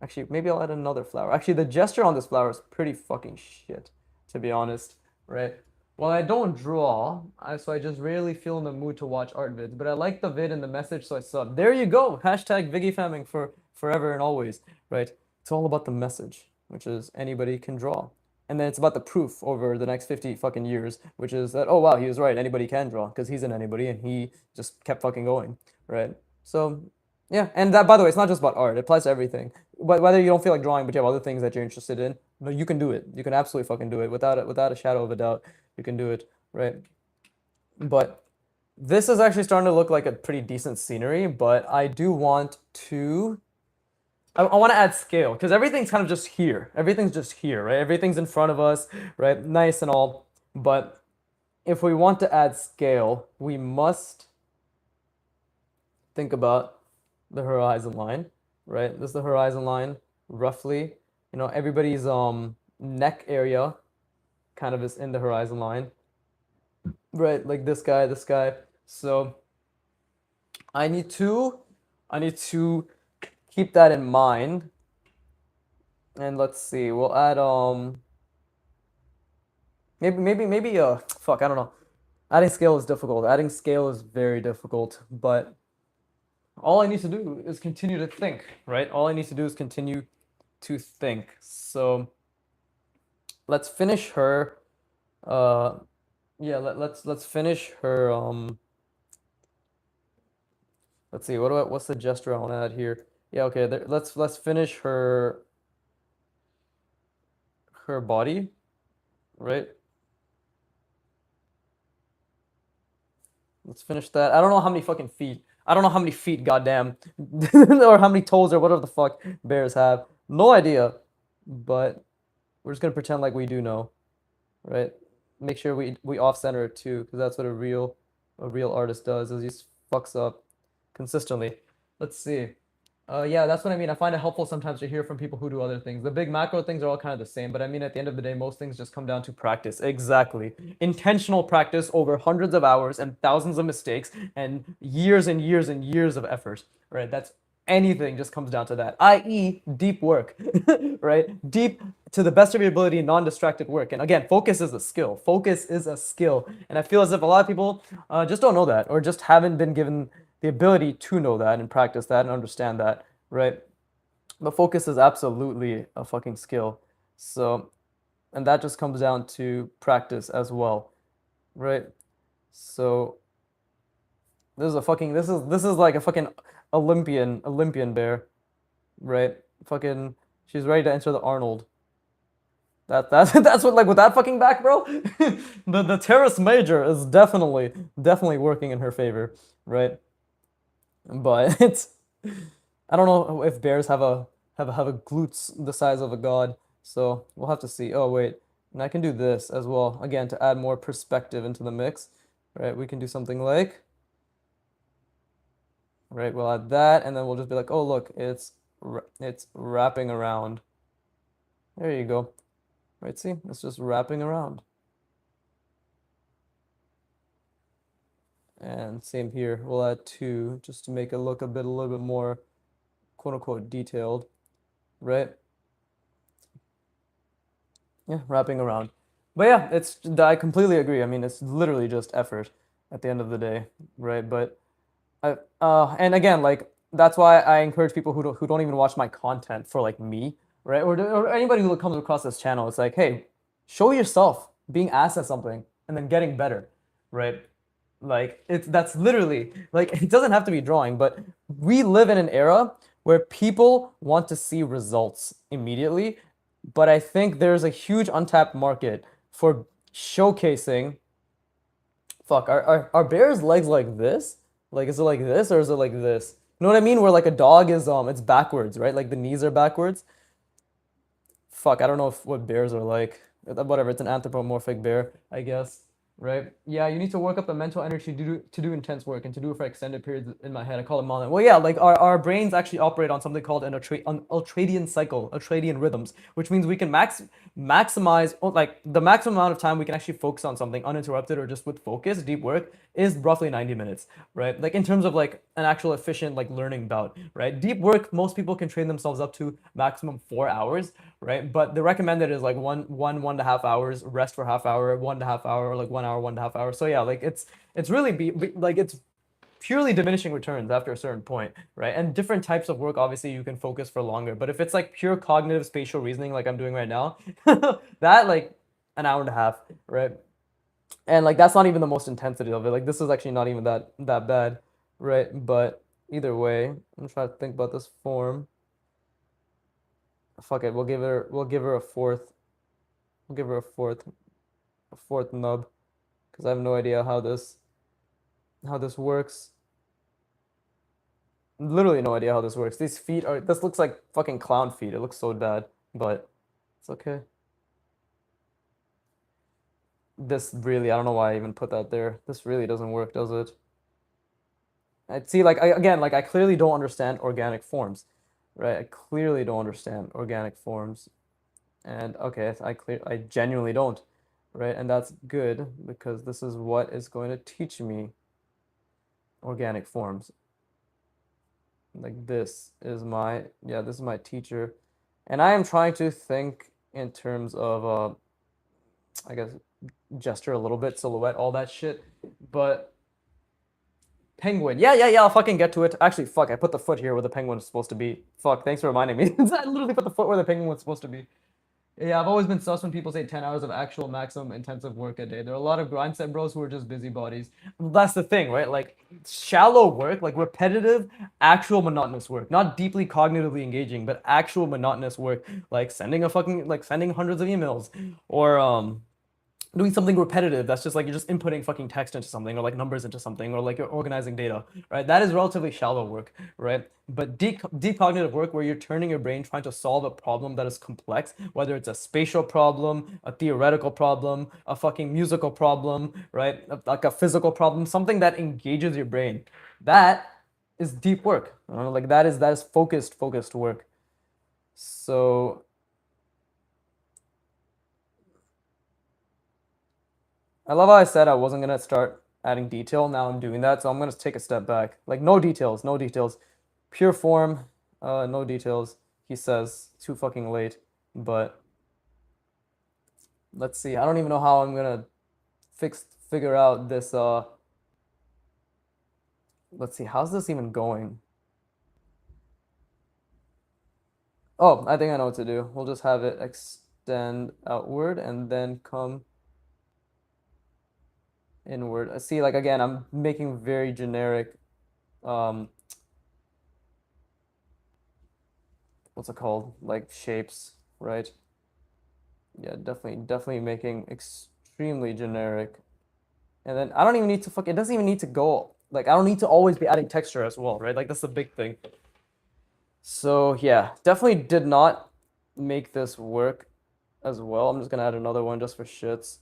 Actually, maybe I'll add another flower. Actually, the gesture on this flower is pretty fucking shit, to be honest, right? Well, I don't draw, so I just rarely feel in the mood to watch art vids, but I like the vid and the message, so I sub. There you go! Hashtag ViggyFamming for forever and always, right? It's all about the message, which is anybody can draw. And then it's about the proof over the next 50 fucking years, which is that, oh wow, he was right, anybody can draw, because he's an anybody, and he just kept fucking going, right? So, yeah, and that, by the way, it's not just about art, it applies to everything. But whether you don't feel like drawing, but you have other things that you're interested in, no, you can do it. You can absolutely fucking do it without a shadow of a doubt. You can do it, right? But this is actually starting to look like a pretty decent scenery, but I do want to I want to add scale because everything's kind of just here. Everything's just here, right? Everything's in front of us, right? Nice and all. But if we want to add scale, we must think about the horizon line, right? This is the horizon line, roughly. You know, everybody's neck area kind of is in the horizon line, right? Like this guy, this guy. So I need to keep that in mind. And let's see, we'll add maybe fuck, I don't know. Adding scale is difficult. Adding scale is very difficult, but all I need to do is continue to think, right? All I need to do is continue to think. So let's finish her. Yeah, let's finish her. Let's see. What's the gesture I want to add here? Yeah, okay. Let's finish her body, right? Let's finish that. I don't know how many fucking feet. I don't know how many feet, goddamn, or how many toes or whatever the fuck bears have. No idea, but we're just gonna pretend like we do know, right? Make sure we off center it too, because that's what a real artist does, is he just fucks up consistently. Let's see. Yeah, that's what I mean. I find it helpful sometimes to hear from people who do other things. The big macro things are all kind of the same, but I mean, at the end of the day, most things just come down to practice. Exactly. Intentional practice over hundreds of hours and thousands of mistakes and years and years and years of effort, right? That's anything just comes down to that, i.e., deep work, right? Deep to the best of your ability, non-distracted work. And again, focus is a skill. Focus is a skill. And I feel as if a lot of people just don't know that or just haven't been given the ability to know that and practice that and understand that, right? But focus is absolutely a fucking skill. So, and that just comes down to practice as well, right? So, this is like a fucking Olympian bear, right? Fucking, she's ready to enter the Arnold. That's what, like, with that fucking back, bro. The Terrace Major is definitely working in her favor, right? But it's, I don't know if bears have a glutes the size of a god, so we'll have to see. Oh wait, and I can do this as well, again, to add more perspective into the mix, right? We can do something like right? We'll add that, and then we'll just be like, oh, look, it's wrapping around. There you go. Right, see? It's just wrapping around. And same here, we'll add 2 just to make it look a little bit more quote unquote detailed, right? Yeah, wrapping around. But yeah, I completely agree. I mean, it's literally just effort at the end of the day, right? But and again, like that's why I encourage people who don't even watch my content for like me, right? Or anybody who comes across this channel. It's like, hey, show yourself being asked at something and then getting better, right? Like that's literally like it doesn't have to be drawing, but we live in an era where people want to see results immediately, but I think there's a huge untapped market for showcasing. Fuck, are bears' legs like this? Like, is it like this or is it like this? You know what I mean? Where like a dog is it's backwards, right? Like the knees are backwards. Fuck, I don't know what bears are like. Whatever, it's an anthropomorphic bear, I guess. Right? Yeah, you need to work up the mental energy to do intense work and to do it for extended periods in my head. I call it modeling. Well, yeah, like our brains actually operate on something called an ultradian cycle, ultradian rhythms, which means we can maximize like the maximum amount of time we can actually focus on something uninterrupted or just with focus, deep work is roughly 90 minutes, right? Like in terms of like an actual efficient like learning bout, right? Deep work, most people can train themselves up to maximum 4 hours, right? But the recommended is like 1.5 hours, rest for half hour, 1.5 hour, or like 1 hour, 1.5 hours. So yeah, like it's really like it's purely diminishing returns after a certain point, right? And different types of work, obviously, you can focus for longer. But if it's like pure cognitive spatial reasoning, like I'm doing right now, that like an hour and a half, right? And like that's not even the most intensity of it. Like this is actually not even that bad, right? But either way, I'm trying to think about this form. Fuck it, we'll give her a fourth. We'll give her a fourth nub because I have no idea how this works. Literally no idea how this works. These feet are. This looks like fucking clown feet. It looks so bad, but it's okay. This really, I don't know why I even put that there. This really doesn't work, does it? I see, like again, like I clearly don't understand organic forms, right? I clearly don't understand organic forms, and okay, I genuinely don't, right? And that's good because this is what is going to teach me organic forms. Like this is my teacher, and I am trying to think in terms of I guess gesture a little bit, silhouette, all that shit, but. Penguin. Yeah, yeah, yeah. I'll fucking get to it. Actually, fuck. I put the foot here where the penguin is supposed to be. Fuck. Thanks for reminding me. I literally put the foot where the penguin was supposed to be. Yeah, I've always been sus when people say 10 hours of actual maximum intensive work a day. There are a lot of grind set bros who are just busybodies. That's the thing, right? Like shallow work, like repetitive, actual monotonous work. Not deeply cognitively engaging, but actual monotonous work. Like sending hundreds of emails or doing something repetitive that's just like you're just inputting fucking text into something or like numbers into something or like you're organizing data, right? That is relatively shallow work, right? But deep cognitive work where you're turning your brain trying to solve a problem that is complex, whether it's a spatial problem, a theoretical problem, a fucking musical problem, right? Like a physical problem, something that engages your brain. That is deep work. Like that is focused work. So I love how I said I wasn't gonna start adding detail. Now I'm doing that, so I'm gonna take a step back. Like no details, no details. Pure form, no details. He says too fucking late, but let's see. I don't even know how I'm gonna figure out this. Let's see. How's this even going? Oh, I think I know what to do. We'll just have it extend outward and then come inward. See, like again, I'm making very generic um what's it called? Like shapes, right? Yeah, definitely making extremely generic. And then I don't even need to it doesn't even need to go like I don't need to always be adding texture as well, right? Like that's the big thing. So yeah, definitely did not make this work as well. I'm just gonna add another one just for shits.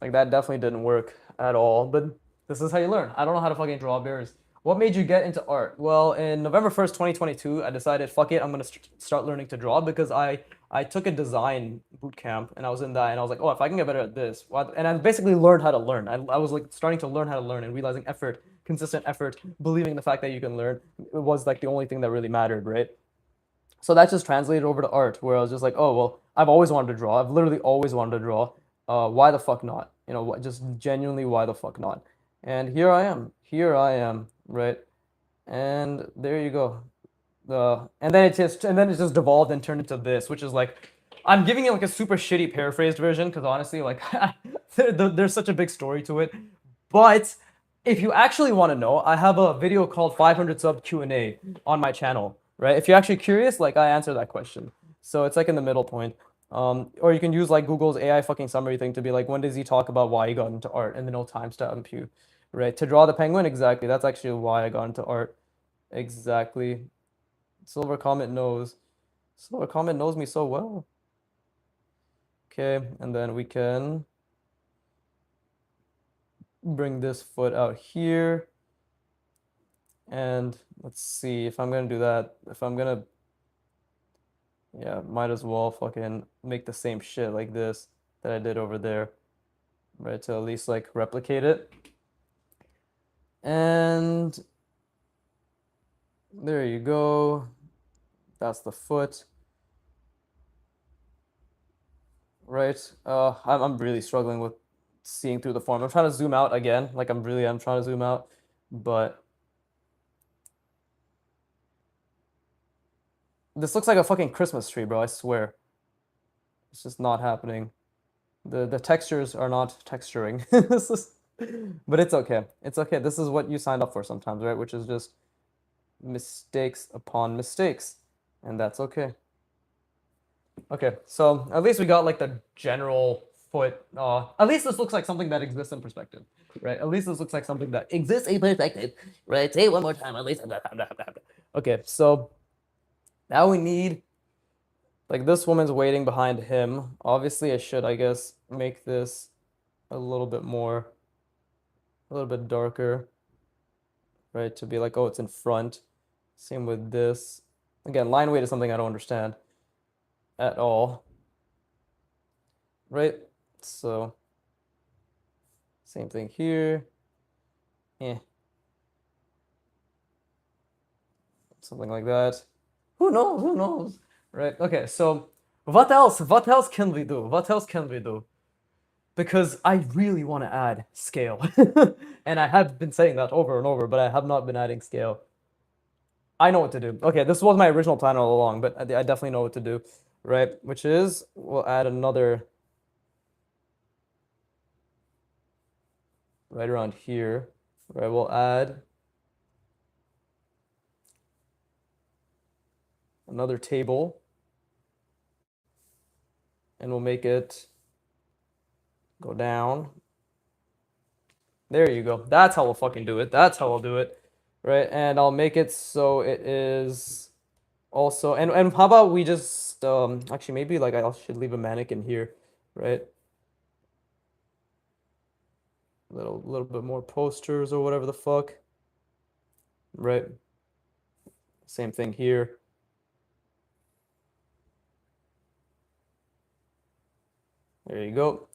Like that definitely didn't work at all. But This is how you learn. I don't know how to fucking draw bears. What made you get into art? Well, in November 1st, 2022, I decided, fuck it, I'm gonna start learning to draw because I took a design boot camp and I was in that and I was like, oh, if I can get better at this, what? And I basically learned how to learn. I was like starting to learn how to learn and realizing effort, consistent effort, believing in the fact that you can learn was like the only thing that really mattered, right? So that just translated over to art, where I was just like, oh well, I've always wanted to draw. I've literally always wanted to draw. Why the fuck not? You know, just genuinely, why the fuck not? And here I am. Here I am, right? And there you go. And then it just devolved and turned into this, which is like, I'm giving it like a super shitty paraphrased version because honestly, like, there's such a big story to it. But if you actually want to know, I have a video called 500 sub Q&A on my channel, right? If you're actually curious, like I answer that question. So it's like in the middle point. Or you can use like Google's AI fucking summary thing to be like, when does he talk about why he got into art? And then it'll timestamp you, right? To draw the penguin, exactly. That's actually why I got into art. Exactly. Silver Comet knows. Silver Comet knows me so well. Okay, and then we can bring this foot out here. And let's see if I'm gonna do that. If I'm gonna, yeah, might as well fucking make the same shit like this that I did over there, right? To at least like replicate it. And there you go. That's the foot. Right? I'm really struggling with seeing through the form. I'm trying to zoom out again. Like I'm trying to zoom out, but this looks like a fucking Christmas tree, bro. I swear. It's just not happening. The textures are not texturing. This is, but it's okay. It's okay. This is what you signed up for sometimes, right? Which is just mistakes upon mistakes, and that's okay. Okay, so at least we got like the general foot. At least this looks like something that exists in perspective, right? At least this looks like something that exists in perspective, right? Say it one more time, at least. Okay, so now we need, like, this woman's waiting behind him. Obviously, I should, I guess, make this a little bit more, a little bit darker, right? To be like, oh, it's in front. Same with this. Again, line weight is something I don't understand at all, right? So, same thing here. Eh. Something like that. Who knows? Who knows? Right? Okay, so what else? What else can we do? What else can we do? Because I really want to add scale. And I have been saying that over and over, but I have not been adding scale. I know what to do. Okay, this was my original plan all along, but I definitely know what to do, right? Which is, we'll add another right around here, right? We'll add another table, and we'll make it go down. There you go. That's how we'll fucking do it. That's how I'll do it, right? And I'll make it so it is also, and how about we just actually maybe like I should leave a mannequin here, right? Little bit more posters or whatever the fuck, right? Same thing here. There you go.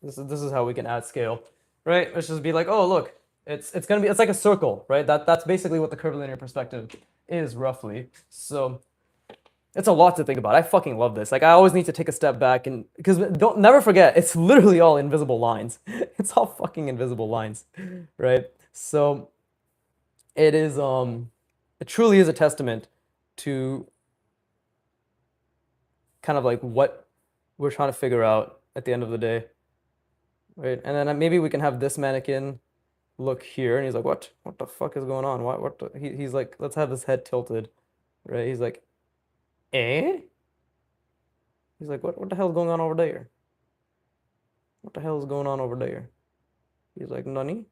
This is how we can add scale, right? Let's just be like, oh look, it's like a circle, right? That's basically what the curvilinear perspective is roughly. So it's a lot to think about. I fucking love this. Like I always need to take a step back and because don't never forget, it's literally all invisible lines. It's all fucking invisible lines, right? So it is it truly is a testament to kind of like what we're trying to figure out at the end of the day. Right, and then maybe we can have this mannequin look here, and he's like, "What? What the fuck is going on? What? He's like, let's have his head tilted, right? He's like, eh? He's like, what? What the hell's going on over there? What the hell is going on over there?" He's like, "Nani?"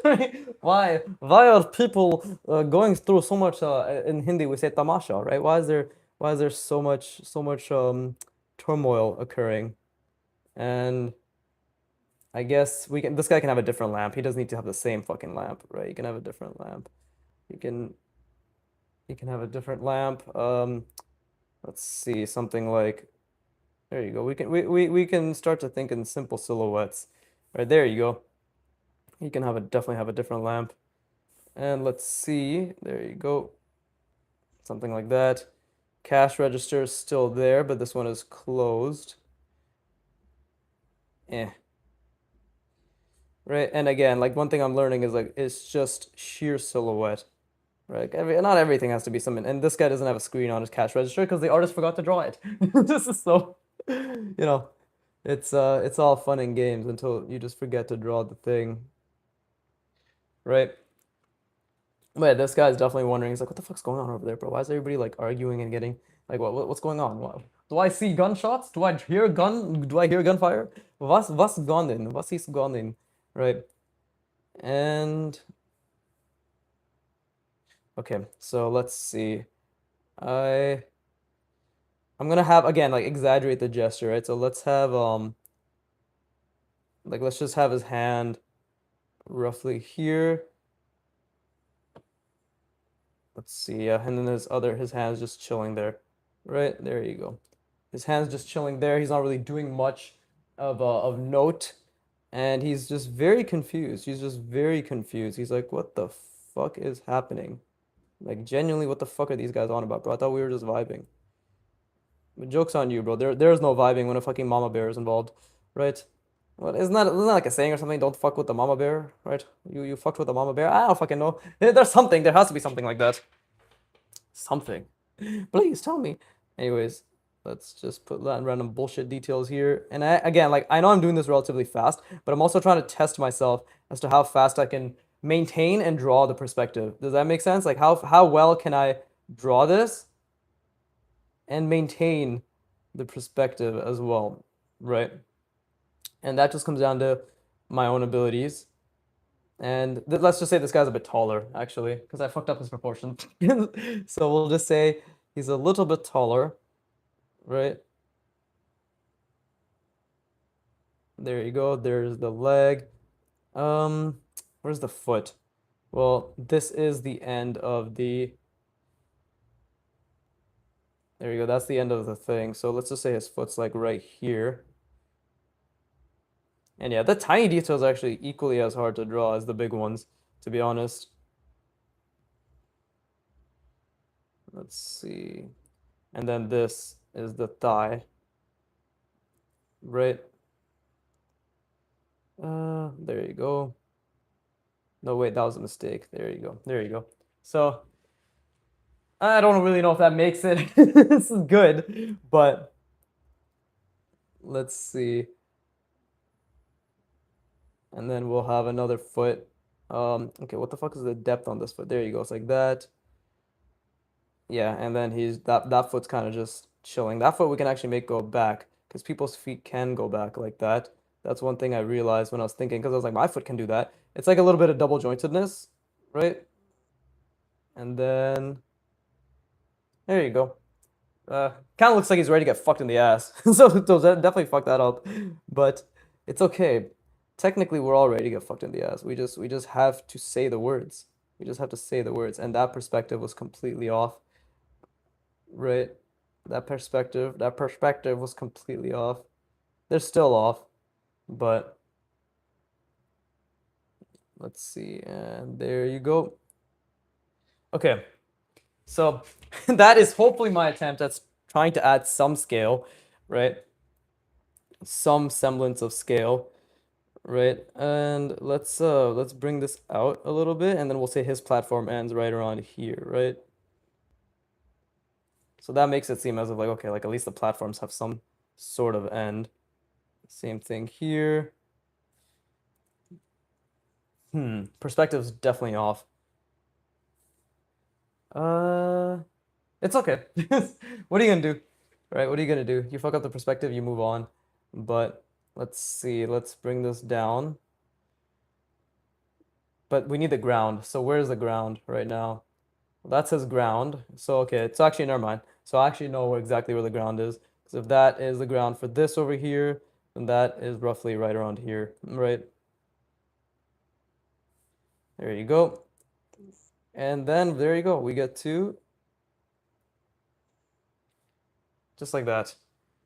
Right? Why are people going through so much? In Hindi, we say tamasha, right? Why is there so much turmoil occurring? And I guess we can. This guy can have a different lamp. He doesn't need to have the same fucking lamp, right? He can have a different lamp. He can. He can have a different lamp. Let's see, something like. There you go. We can start to think in simple silhouettes. Right there you go. He can have a definitely have a different lamp. And let's see. There you go. Something like that. Cash register is still there, but this one is closed. Eh. Right, and again, like one thing I'm learning is like it's just sheer silhouette. Right, not everything has to be something. And this guy doesn't have a screen on his cash register because the artist forgot to draw it. This is so, you know, it's all fun and games until you just forget to draw the thing, right? But this guy's definitely wondering. He's like, "What the fuck's going on over there, bro? Why is everybody like arguing and getting like what's going on? Do I see gunshots? Do I hear gun? Do I hear gunfire? Was gone in? Was is gone in? Right?" And okay, so let's see. I I'm gonna have again like exaggerate the gesture, right? So let's have like let's just have his hand roughly here. Let's see, yeah, and then his hand's just chilling there. Right, there you go. His hand's just chilling there. He's not really doing much of note, and he's just very confused. He's just very confused. He's like, what the fuck is happening? Like genuinely, what the fuck are these guys on about, bro? I thought we were just vibing. But joke's on you, bro. There's no vibing when a fucking mama bear is involved, right? Well, isn't that like a saying or something? Don't fuck with the mama bear, right? You fucked with the mama bear? I don't fucking know. There's something. There has to be something like that. Something. Please tell me. Anyways, let's just put random bullshit details here. And again, like I know I'm doing this relatively fast, but I'm also trying to test myself as to how fast I can maintain and draw the perspective. Does that make sense? Like how well can I draw this and maintain the perspective as well, right? And that just comes down to my own abilities. And let's just say this guy's a bit taller, actually, because I fucked up his proportion. So we'll just say he's a little bit taller, right? There you go. There's the leg. Where's the foot? Well, this is the end of the. There you go. That's the end of the thing. So let's just say his foot's like right here. And yeah, the tiny details are actually equally as hard to draw as the big ones, to be honest. Let's see. And then this is the thigh, right? There you go. No, wait, that was a mistake. There you go. There you go. So I don't really know if that makes it. This is good, but let's see. And then we'll have another foot. Okay, what the fuck is the depth on this foot? There you go. It's like that. Yeah, and then that foot's kind of just chilling. That foot we can actually make go back because people's feet can go back like that. That's one thing I realized when I was thinking because I was like, my foot can do that. It's like a little bit of double jointedness, right? And then there you go. Kind of looks like he's ready to get fucked in the ass. So definitely fuck that up. But it's okay. Technically, we're all ready to get fucked in the ass. We just have to say the words. We just have to say the words. And that perspective was completely off. Right? That perspective was completely off. They're still off, but let's see. And there you go. Okay. So that is hopefully my attempt at trying to add some scale, right? Some semblance of scale, right? And let's bring this out a little bit, and then we'll say his platform ends right around here, right? So that makes it seem as if like, okay, like at least the platforms have some sort of end. Same thing here. Perspective's definitely off. It's okay. What are you gonna do? Right? What are you gonna do? You fuck up the perspective, you move on. But let's see. Let's bring this down. But we need the ground. So where's the ground right now? Well, that says ground. So okay, it's actually never mind. So I actually know exactly where the ground is. So if that is the ground for this over here, And that is roughly right around here, right? There you go. And then there you go. We get to just like that.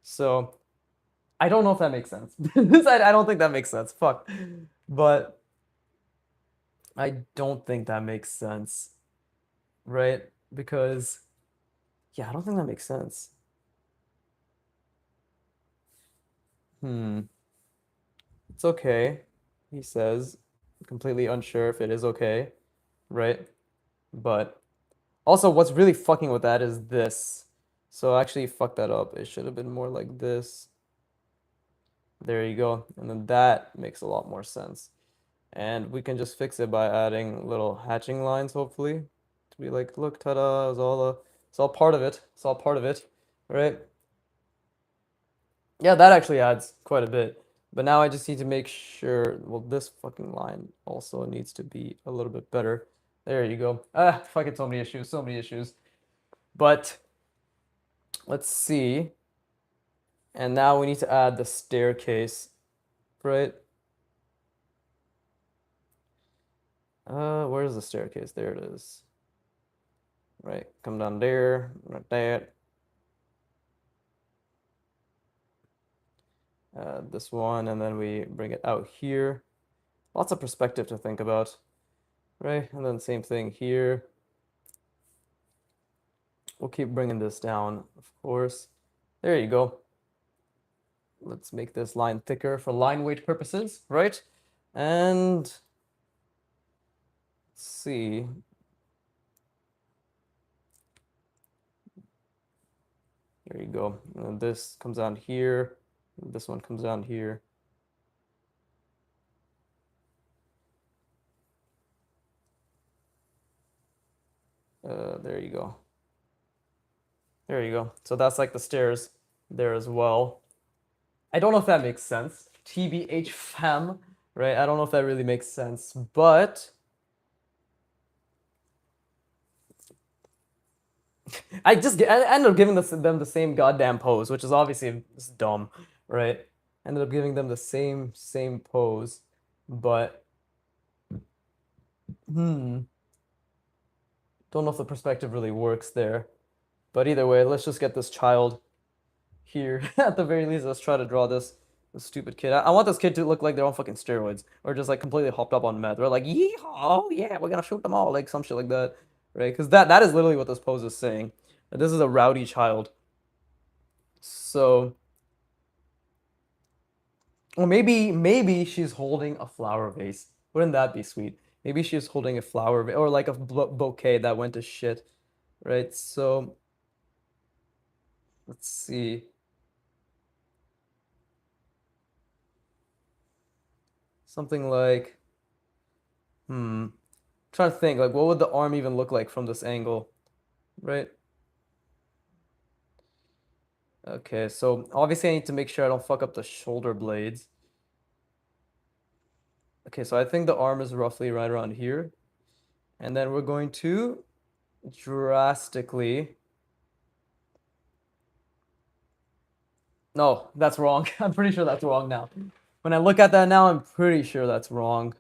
So I don't know if that makes sense. I don't think that makes sense. Fuck. But I don't think that makes sense, right? Because, yeah, I don't think that makes sense. It's okay, he says, completely unsure if it is okay, right? But also, what's really fucking with that is this. So actually, fuck that up. It should have been more like this. There you go. And then that makes a lot more sense. And we can just fix it by adding little hatching lines, hopefully. To be like, look, ta-da, it's all part of it. It's all part of it, right? Yeah, that actually adds quite a bit. But now I just need to make sure, well, this fucking line also needs to be a little bit better. There you go. Ah, fucking so many issues, so many issues. But let's see. And now we need to add the staircase, right? Where's the staircase? There it is. Right, come down there, like that. This one, and then we bring it out here. Lots of perspective to think about, right? And then same thing here. We'll keep bringing this down, of course. There you go. Let's make this line thicker for line weight purposes, right? And let's see. There you go. And this comes down here. This one comes down here. There you go. There you go. So that's like the stairs there as well. I don't know if that makes sense. TBH fam, right? I don't know if that really makes sense, but I ended up giving them the same goddamn pose, which is obviously just dumb, right? Ended up giving them the same pose, but don't know if the perspective really works there. But either way, let's just get this child here. At the very least, let's try to draw this stupid kid. I want this kid to look like they're on fucking steroids or just like completely hopped up on meth. They're like, yeehaw, oh yeah, we're gonna shoot them all, like some shit like that, right? Because that is literally what this pose is saying. That this is a rowdy child. So, or maybe she's holding a flower vase. Wouldn't that be sweet? Maybe she's holding a flower vase or like a bouquet that went to shit, right? So let's see. Something like, trying to think, like, what would the arm even look like from this angle, right? Okay, so obviously I need to make sure I don't fuck up the shoulder blades. Okay, so I think the arm is roughly right around here. And then we're going to drastically... No, that's wrong. I'm pretty sure that's wrong now. When I look at that now, I'm pretty sure that's wrong.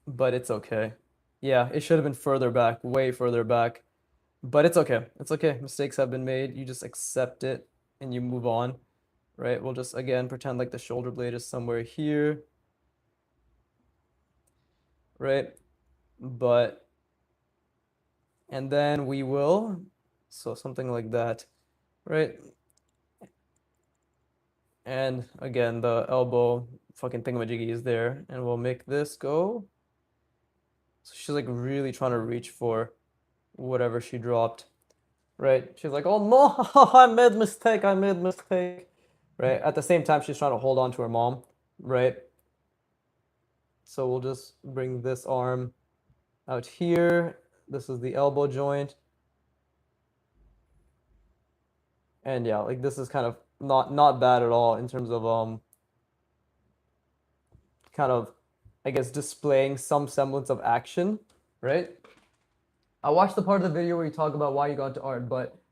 But it's okay. Yeah, it should have been further back, way further back. But it's okay. It's okay. Mistakes have been made. You just accept it and you move on, right? We'll just, again, pretend like the shoulder blade is somewhere here, right? But, and then we will, so something like that, right? And again, the elbow fucking thingamajiggy is there, and we'll make this go. So she's like really trying to reach for whatever she dropped, right? She's like, oh no, I made mistake, right? At the same time, she's trying to hold on to her mom, right? So we'll just bring this arm out here. This is the elbow joint. And yeah, like this is kind of not bad at all in terms of kind of, I guess, displaying some semblance of action, right? I watched the part of the video where you talk about why you got into art,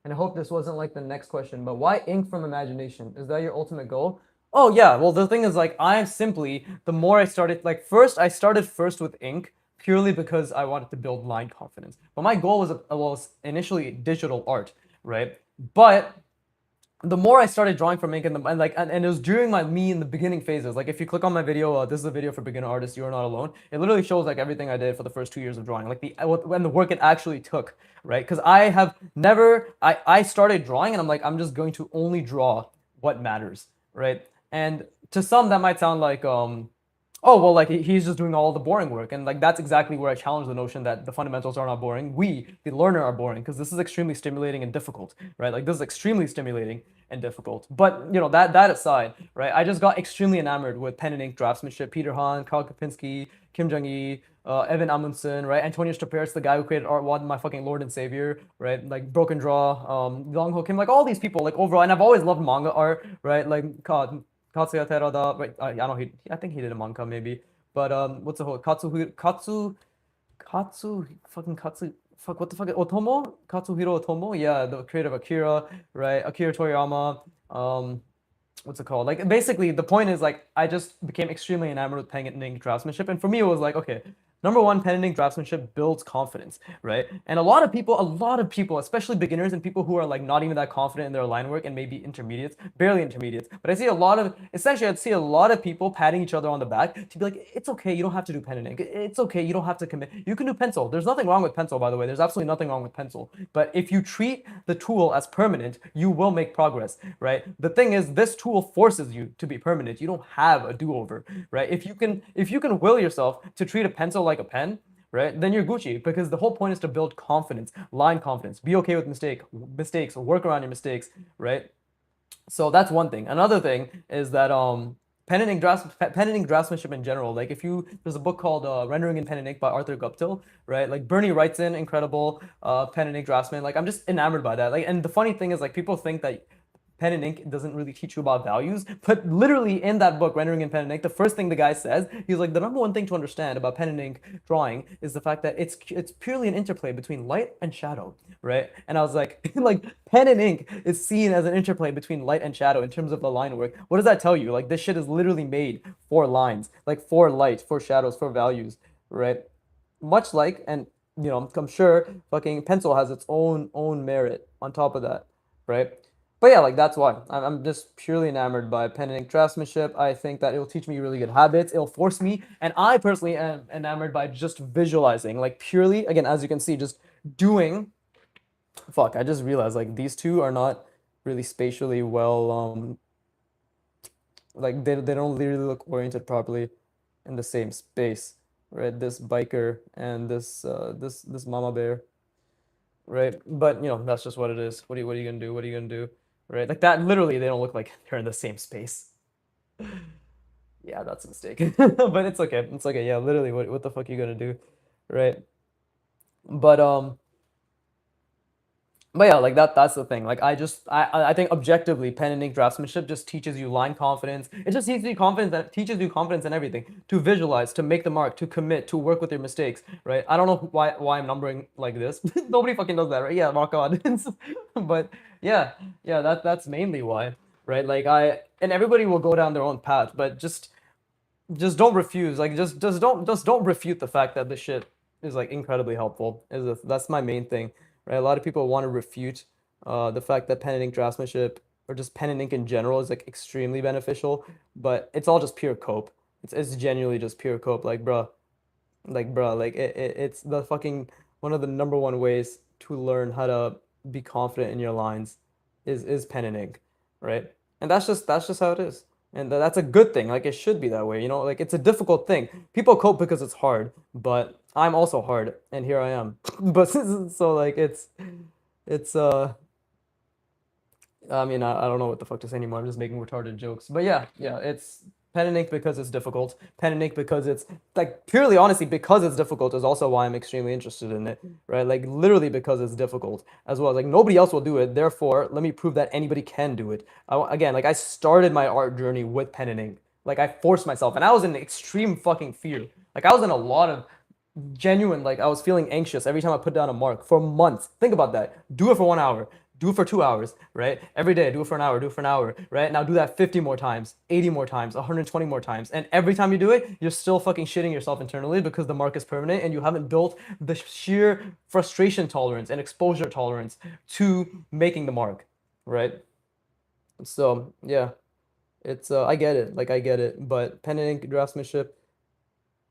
and I hope this wasn't like the next question, but why ink from imagination? Is that your ultimate goal? Oh yeah, well the thing is like the more I started, like I started first with ink purely because I wanted to build line confidence. But my goal was initially digital art, right? But the more I started drawing from ink and it was during me in the beginning phases. Like if you click on my video, this is a video for beginner artists. You are not alone. It literally shows like everything I did for the first 2 years of drawing, like when the work it actually took, right? Because I started drawing and I'm just going to only draw what matters, right? And to some that might sound like oh well, like he's just doing all the boring work, and like that's exactly where I challenge the notion that the fundamentals are not boring. We, the learner, are boring because this is extremely stimulating and difficult, right? Like this is extremely stimulating and difficult. But that aside, right? I just got extremely enamored with pen and ink draftsmanship. Peter Han, Karl Kapinski, Kim Jong-il, Evan Amundsen, right? Antonio Straperis, the guy who created Art Wad, my fucking lord and savior, right? Like Broken Draw, Dong Ho Kim, like all these people, like overall, and I've always loved manga art, right? Like God, Katsuya Terada, right? I don't know. I think he did a manga maybe. But what's the whole Katsu, fuck, what the fuck, Otomo, Katsuhiro Otomo, yeah, the creator of Akira, right? Akira Toriyama, what's it called? Like basically, the point is like I just became extremely enamored with pen and ink draftsmanship, and for me it was like okay. Number one, pen and ink draftsmanship builds confidence, right? And a lot of people, especially beginners and people who are like not even that confident in their line work and maybe intermediates, barely intermediates. But I'd see a lot of people patting each other on the back to be like, it's okay, you don't have to do pen and ink. It's okay, you don't have to commit. You can do pencil. There's nothing wrong with pencil, by the way. There's absolutely nothing wrong with pencil. But if you treat the tool as permanent, you will make progress, right? The thing is, this tool forces you to be permanent. You don't have a do-over, right? If you can will yourself to treat a pencil like a pen, right, then you're Gucci, because the whole point is to build confidence, line confidence, be okay with mistakes, work around your mistakes, right? So that's one thing. Another thing is that pen and ink draftsmanship in general. Like there's a book called Rendering in Pen and Ink by Arthur Guptill, right? Like Bernie Wrightson, incredible pen and ink draftsman. Like I'm just enamored by that. Like, and the funny thing is like people think that pen and ink doesn't really teach you about values, but literally in that book, Rendering in Pen and Ink, the first thing the guy says, he's like, the number one thing to understand about pen and ink drawing is the fact that it's purely an interplay between light and shadow, right? And I was like, like pen and ink is seen as an interplay between light and shadow in terms of the line work. What does that tell you? Like this shit is literally made for lines, like for light, for shadows, for values, right? Much like, and I'm sure fucking pencil has its own merit on top of that, right? But yeah, like that's why I'm just purely enamored by pen and ink draftsmanship. I think that it'll teach me really good habits. It'll force me, and I personally am enamored by just visualizing, like purely, again, as you can see, just doing. Fuck, I just realized like these two are not really spatially well, like they don't really look oriented properly in the same space, right? This biker and this mama bear, right? But that's just what it is. What are you gonna do? What are you gonna do? Right? Like that, literally, they don't look like they're in the same space. Yeah, that's a mistake. But it's okay. It's okay. Yeah, literally, what the fuck are you gonna do? Right? But but yeah, like that's the thing. Like I think objectively, pen and ink draftsmanship just teaches you line confidence. It just teaches you confidence in everything. To visualize, to make the mark, to commit, to work with your mistakes, right? I don't know why I'm numbering like this. Nobody fucking does that, right? Yeah, mark on. But yeah, that's mainly why, right? Like and everybody will go down their own path, but just don't refuse. Like just don't refute the fact that this shit is like incredibly helpful. That's my main thing, right? A lot of people want to refute the fact that pen and ink draftsmanship or just pen and ink in general is like extremely beneficial, but it's all just pure cope. It's genuinely just pure cope. Bruh, like it's the fucking one of the number one ways to learn how to be confident in your lines is pen and ink, right? And that's just how it is. And that's a good thing. Like it should be that way, like it's a difficult thing. People cope because it's hard, but I'm also hard, and here I am. But so like it's I mean, I don't know what the fuck to say anymore. I'm just making retarded jokes. But yeah, it's pen and ink because it's difficult. Pen and ink because it's like purely honestly because it's difficult is also why I'm extremely interested in it, right? Like literally because it's difficult as well. Like nobody else will do it. Therefore, let me prove that anybody can do it. Again, like I started my art journey with pen and ink. Like I forced myself, and I was in extreme fucking fear. Like I was in a lot of genuine, like I was feeling anxious every time I put down a mark for months. Think about that. Do it for 1 hour. Do it for 2 hours, right? Every day, do it for an hour, do it for an hour, right? Now do that 50 more times, 80 more times, 120 more times. And every time you do it, you're still fucking shitting yourself internally because the mark is permanent and you haven't built the sheer frustration tolerance and exposure tolerance to making the mark, right? So, yeah, it's, I get it. Like, I get it. But pen and ink draftsmanship,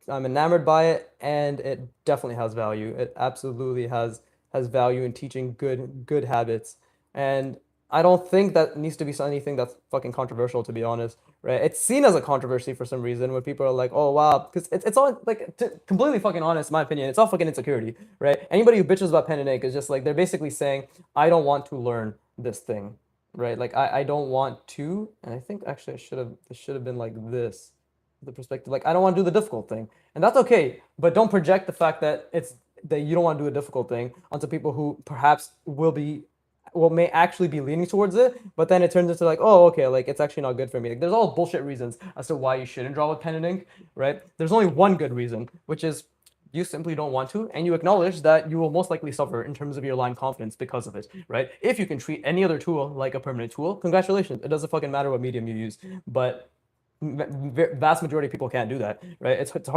I'm enamored by it, and it definitely has value. It absolutely has value in teaching good habits. And I don't think that needs to be anything that's fucking controversial, to be honest. Right? It's seen as a controversy for some reason when people are like, "Oh wow," because it's all like completely fucking honest, in my opinion. It's all fucking insecurity, right? Anybody who bitches about pen and ink is just like they're basically saying, "I don't want to learn this thing," right? Like I don't want to, and I think actually this should have been like this, the perspective. Like I don't want to do the difficult thing, and that's okay. But don't project the fact that it's that you don't want to do a difficult thing onto people who perhaps may actually be leaning towards it, but then it turns into like, oh, okay, like it's actually not good for me. Like there's all bullshit reasons as to why you shouldn't draw with pen and ink, right? There's only one good reason, which is you simply don't want to, and you acknowledge that you will most likely suffer in terms of your line confidence because of it, right? If you can treat any other tool like a permanent tool, congratulations. It doesn't fucking matter what medium you use, but vast majority of people can't do that, right? It's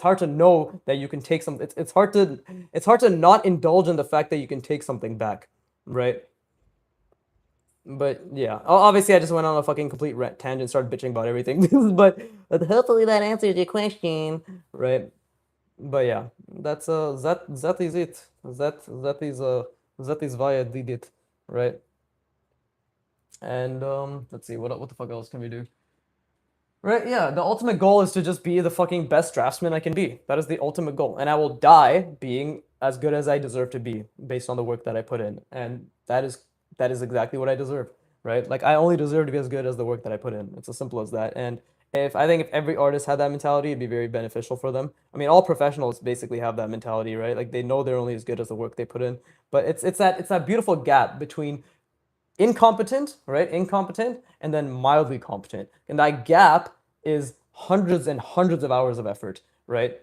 hard to know that you can take some. It's hard to not indulge in the fact that you can take something back, right? But yeah, obviously I just went on a fucking complete tangent, started bitching about everything, but hopefully that answers your question, right? But yeah, that's that is it. That is why I did it, right? And let's see what the fuck else can we do? Right, yeah, the ultimate goal is to just be the fucking best draftsman I can be. That is the ultimate goal. And I will die being as good as I deserve to be based on the work that I put in. And that is exactly what I deserve, right? Like I only deserve to be as good as the work that I put in. It's as simple as that. And if every artist had that mentality, it'd be very beneficial for them. I mean, all professionals basically have that mentality, right? Like they know they're only as good as the work they put in. But it's that beautiful gap between incompetent, right? Incompetent, and then mildly competent. And that gap is hundreds and hundreds of hours of effort, right?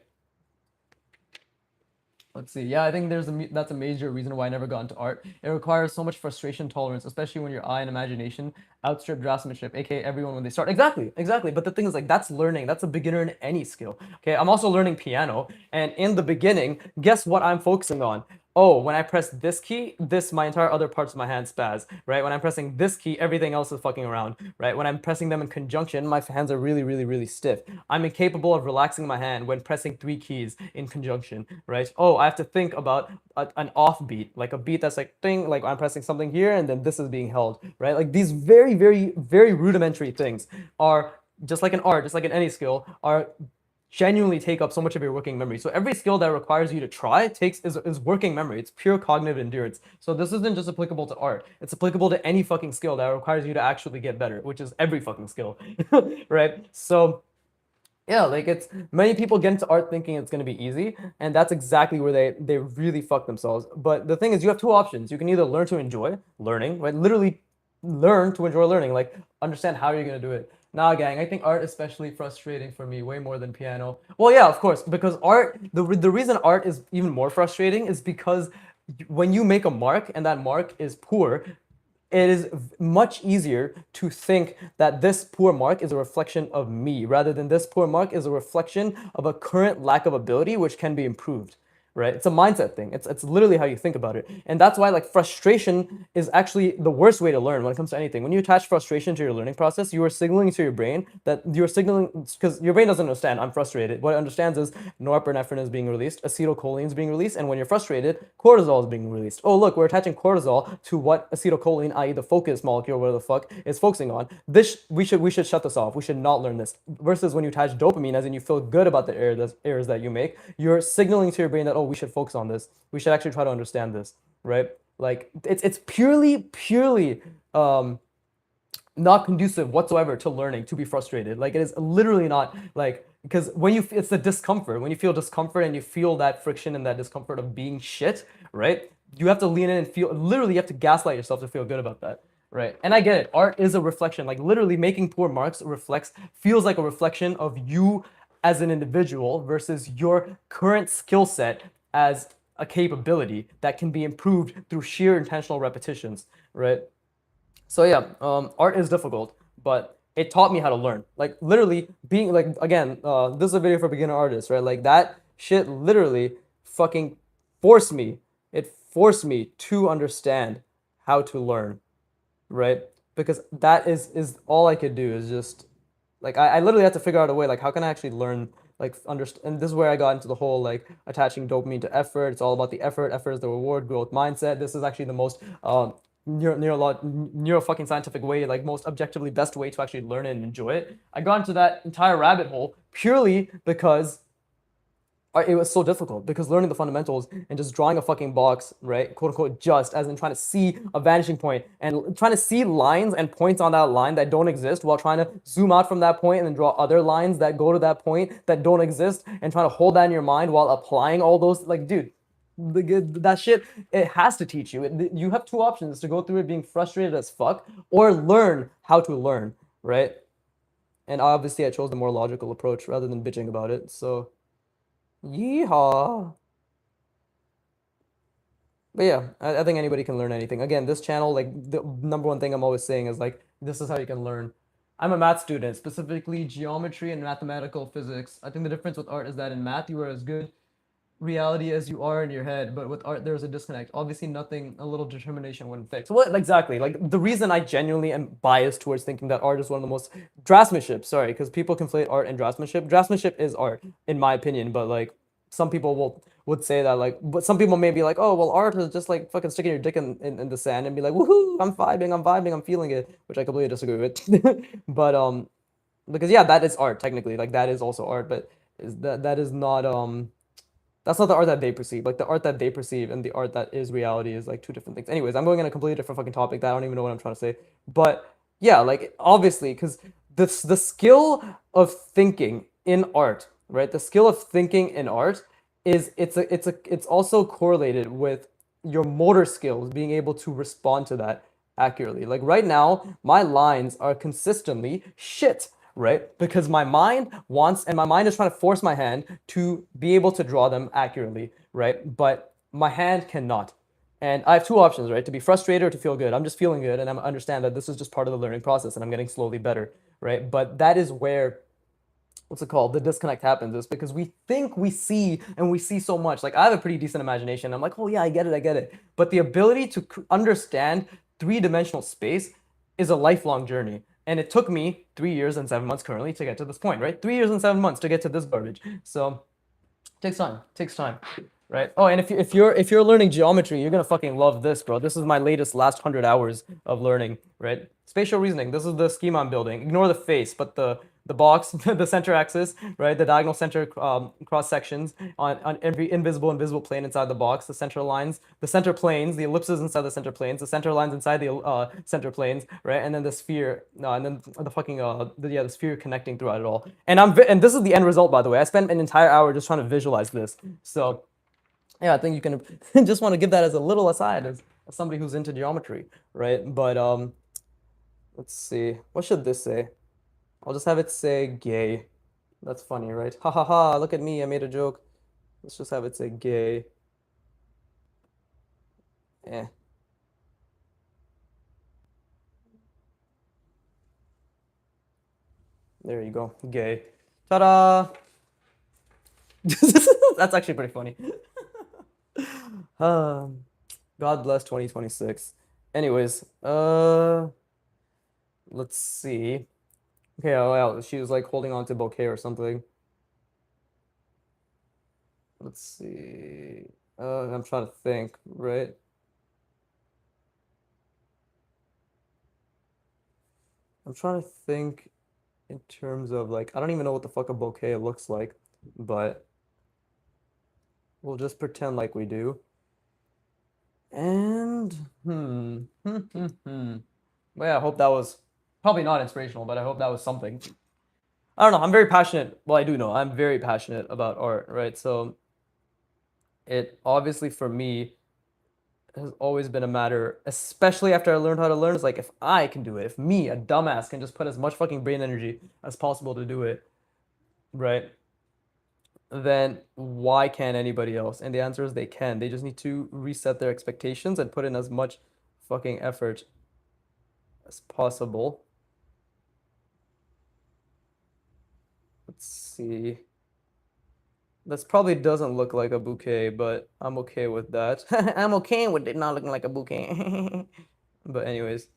Let's see. Yeah, I think that's a major reason why I never got into art. It requires so much frustration tolerance, especially when your eye and imagination outstrip draftsmanship, aka everyone when they start. Exactly, exactly. But the thing is, like, that's learning. That's a beginner in any skill. Okay, I'm also learning piano, and in the beginning, guess what I'm focusing on? Oh, when I press this key, my entire other parts of my hand spaz, right? When I'm pressing this key, everything else is fucking around, right? When I'm pressing them in conjunction, my hands are really, really, really stiff. I'm incapable of relaxing my hand when pressing three keys in conjunction, right? Oh, I have to think about an off beat, like a beat that's like thing, like I'm pressing something here and then this is being held, right? Like these very, very, very rudimentary things are just like an art, just like in any skill, are genuinely take up so much of your working memory. So every skill that requires you to try is working memory. It's pure cognitive endurance. So this isn't just applicable to art. It's applicable to any fucking skill that requires you to actually get better, which is every fucking skill, right? So yeah, like it's many people get into art thinking it's gonna be easy, and that's exactly where they really fuck themselves. But the thing is, you have two options. You can either learn to enjoy learning, right? Literally learn to enjoy learning, like understand how you're gonna do it. Nah, gang, I think art is especially frustrating for me, way more than piano. Well, yeah, of course, because the reason art is even more frustrating is because when you make a mark and that mark is poor, it is much easier to think that this poor mark is a reflection of me rather than this poor mark is a reflection of a current lack of ability which can be improved, right? It's a mindset thing. It's literally how you think about it. And that's why like frustration is actually the worst way to learn when it comes to anything. When you attach frustration to your learning process, you are signaling to your brain that you're signaling, because your brain doesn't understand I'm frustrated. What it understands is norepinephrine is being released, acetylcholine is being released, and when you're frustrated, cortisol is being released. Oh, look, we're attaching cortisol to what acetylcholine, i.e. the focus molecule, whatever the fuck, is focusing on. This we should shut this off. We should not learn this. Versus when you attach dopamine, as in you feel good about the errors that you make, you're signaling to your brain that, oh, we should focus on this. We should actually try to understand this, right? Like it's purely not conducive whatsoever to learning to be frustrated. Like it is literally not, like, because when it's the discomfort, when you feel discomfort and you feel that friction and that discomfort of being shit, right? You have to lean in and feel, literally you have to gaslight yourself to feel good about that, right? And I get it. Art is a reflection. Like literally making poor marks feels like a reflection of you as an individual versus your current skill set as a capability that can be improved through sheer intentional repetitions, right? So yeah, art is difficult, but it taught me how to learn. Like literally being like again, this is a video for beginner artists, right? Like that shit literally fucking forced me. It forced me to understand how to learn, right? Because that is all I could do is just like I literally had to figure out a way like how can I actually learn like understand, and this is where I got into the whole like attaching dopamine to effort. It's all about the effort is the reward growth mindset. This is actually the most neuro fucking scientific way, like most objectively best way to actually learn it and enjoy it. I got into that entire rabbit hole purely because it was so difficult because learning the fundamentals and just drawing a fucking box, right, quote unquote, just as in trying to see a vanishing point and trying to see lines and points on that line that don't exist while trying to zoom out from that point and then draw other lines that go to that point that don't exist and trying to hold that in your mind while applying all those, like, dude, that shit, it has to teach you. You have two options to go through it being frustrated as fuck or learn how to learn, right? And obviously I chose the more logical approach rather than bitching about it, so. Yeehaw. But yeah, I think anybody can learn anything. Again, this channel, like the number one thing I'm always saying is like, this is how you can learn. I'm a math student, specifically geometry and mathematical physics. I think the difference with art is that in math, you are as good reality as you are in your head, but with art, there's a disconnect. Obviously, nothing, a little determination wouldn't fix. What exactly? Like the reason I genuinely am biased towards thinking that art is one of the most draftsmanship, sorry, because people conflate art and draftsmanship. Draftsmanship is art, in my opinion, but like some people would say that like, but some people may be like, oh well, art is just like fucking sticking your dick in the sand and be like, woohoo, I'm vibing, I'm feeling it, which I completely disagree with. But because yeah, that is art technically, like that is also art, but that is not that's not the art that they perceive. Like the art that they perceive and the art that is reality is like two different things. Anyways, I'm going on a completely different fucking topic that I don't even know what I'm trying to say. But yeah, like obviously, because the skill of thinking in art, right? The skill of thinking in art is it's also correlated with your motor skills being able to respond to that accurately. Like right now, my lines are consistently shit, right? Because my mind wants, and my mind is trying to force my hand to be able to draw them accurately, right? But my hand cannot. And I have two options, right? To be frustrated or to feel good. I'm just feeling good, and I understand that this is just part of the learning process, and I'm getting slowly better, right? But that is where what's it called? The disconnect happens is because we think we see and we see so much. Like I have a pretty decent imagination. I'm like, oh yeah, I get it. But the ability to understand three-dimensional space is a lifelong journey. And it took me 3 years and 7 months currently to get to this point, right? 3 years and 7 months to get to this garbage. So takes time, right? Oh, and if you're learning geometry, you're gonna fucking love this, bro. This is my latest last 100 hours of learning, right? Spatial reasoning. This is the schema I'm building. Ignore the face, but the box, the center axis, right? The diagonal center cross sections on every invisible and visible plane inside the box, the center lines, the center planes, the ellipses inside the center planes, the center lines inside the center planes, right? And then the sphere, no, and then the fucking the sphere connecting throughout it all. And this is the end result, by the way. I spent an entire hour just trying to visualize this. So yeah, I think you can just want to give that as a little aside as somebody who's into geometry, right? But let's see, what should this say? I'll just have it say gay. That's funny, right? Ha ha ha, look at me, I made a joke. Let's just have it say gay. Eh. There you go, gay. Ta-da! That's actually pretty funny. God bless 2026. Anyways, let's see. Okay, oh, yeah, she was like holding on to a bouquet or something. Let's see. I'm trying to think, right? I'm trying to think in terms of like, I don't even know what the fuck a bouquet looks like, but we'll just pretend like we do. And, Well, yeah, I hope that was probably not inspirational, but I hope that was something. I don't know. I'm very passionate. Well, I do know I'm very passionate about art, right? So it obviously for me has always been a matter, especially after I learned how to learn, is like if I can do it, if me, a dumbass, can just put as much fucking brain energy as possible to do it, right? then why can't anybody else? And the answer is they can. They just need to reset their expectations and put in as much fucking effort as possible. Let's see. This probably doesn't look like a bouquet, but I'm okay with that. I'm okay with it not looking like a bouquet. But anyways.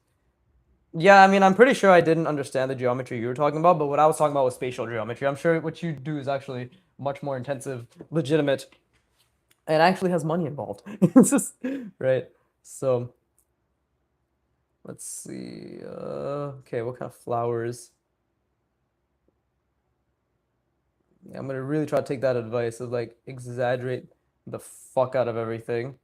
Yeah, I mean, I'm pretty sure I didn't understand the geometry you were talking about, but what I was talking about was spatial geometry. I'm sure what you do is actually much more intensive, legitimate, and actually has money involved. It's just, right? So, let's see. Okay, what kind of flowers? Yeah, I'm gonna really try to take that advice of like exaggerate the fuck out of everything.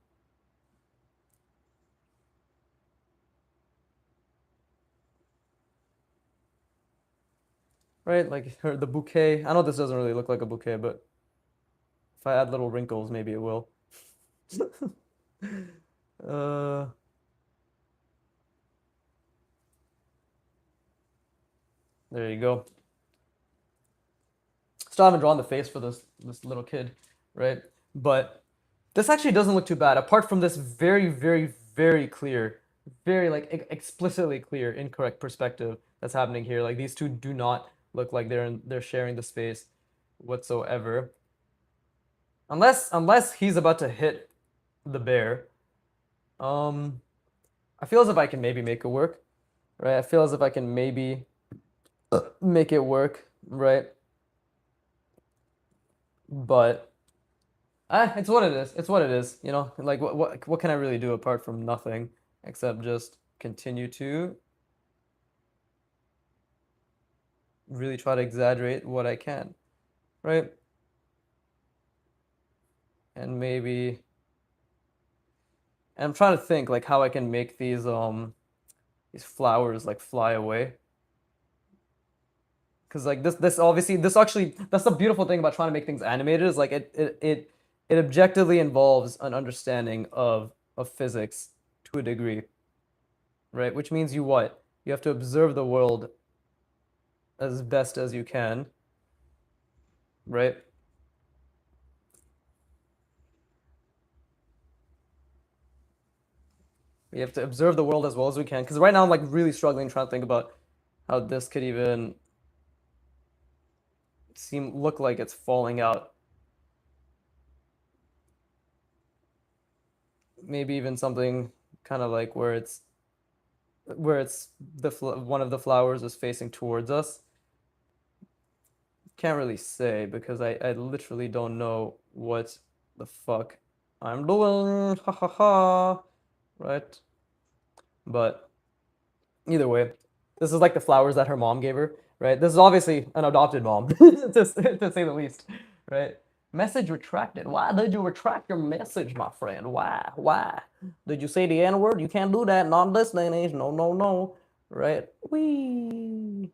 Right? Like the bouquet. I know this doesn't really look like a bouquet, but if I add little wrinkles, maybe it will. uh, there you go. Still haven't drawn the face for this little kid, right? But this actually doesn't look too bad. Apart from this very, very, very clear, very like explicitly clear incorrect perspective that's happening here. Like these two do not look like they're sharing the space whatsoever. Unless he's about to hit the bear. I feel as if I can maybe make it work, right? I feel as if I can maybe make it work, right? But it's what it is. It's what it is. You know, like what can I really do apart from nothing except just continue to really try to exaggerate what I can, right? And maybe and I'm trying to think like how I can make these flowers like fly away. Because like this obviously this actually that's the beautiful thing about trying to make things animated is like it objectively involves an understanding of physics to a degree, right? Which means you what? You have to observe the world as best as you can, right? We have to observe the world as well as we can. Because right now I'm like really struggling trying to think about how this could even look like it's falling out. Maybe even something kind of like where it's one of the flowers is facing towards us. Can't really say because I literally don't know what the fuck I'm doing. Ha ha ha. Right? But either way, this is like the flowers that her mom gave her, right? This is obviously an adopted mom, to say the least, right? Message retracted. Why did you retract your message, my friend? Why? Why? Did you say the N word? You can't do that. Not in this day and age. No, no, no. Right? Wee.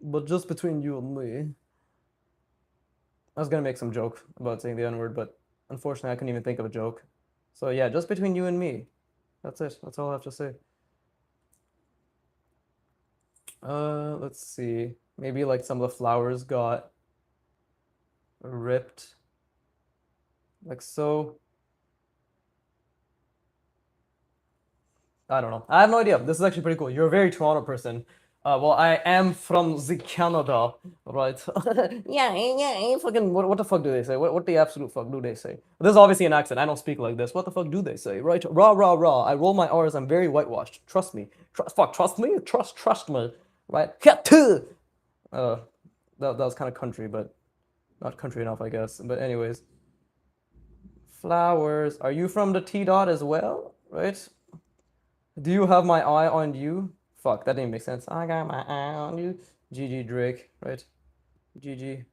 But just between you and me, I was gonna make some joke about saying the N word, but unfortunately, I couldn't even think of a joke. So yeah, just between you and me. That's it. That's all I have to say. Let's see. Maybe like some of the flowers got ripped, like so. I don't know. I have no idea. This is actually pretty cool. You're a very Toronto person. Well, I am from the Canada, right? Yeah, yeah. Fucking, what the fuck do they say? What the absolute fuck do they say? This is obviously an accent. I don't speak like this. What the fuck do they say? Right? Rah, rah, rah. I roll my R's. I'm very whitewashed. Trust me. Trust me? Trust me. Right? Uh, that was kind of country, but not country enough, I guess. But anyways, flowers. Are you from the T dot as well? Right? Do you have my eye on you? Fuck, that didn't make sense. I got my eye on you. GG Drake, right? GG.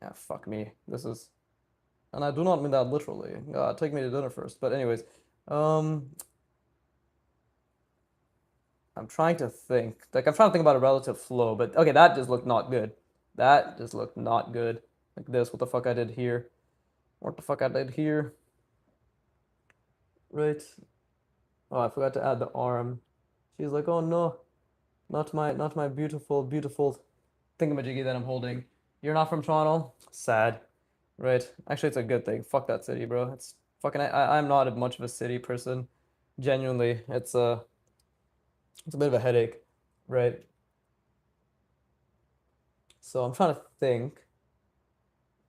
Yeah, fuck me. This is, and I do not mean that literally. God, take me to dinner first. But anyways, um, I'm trying to think. Like I'm trying to think about a relative flow. But okay, that just looked not good. That just looked not good. Like this. What the fuck I did here? What the fuck I did here? Right. Oh, I forgot to add the arm. She's like, oh no, not my beautiful, beautiful. thingamajiggy that I'm holding. You're not from Toronto? Sad. Right. Actually, it's a good thing. Fuck that city, bro. It's fucking. I'm not much of a city person. Genuinely, it's a bit of a headache, right? So I'm trying to think.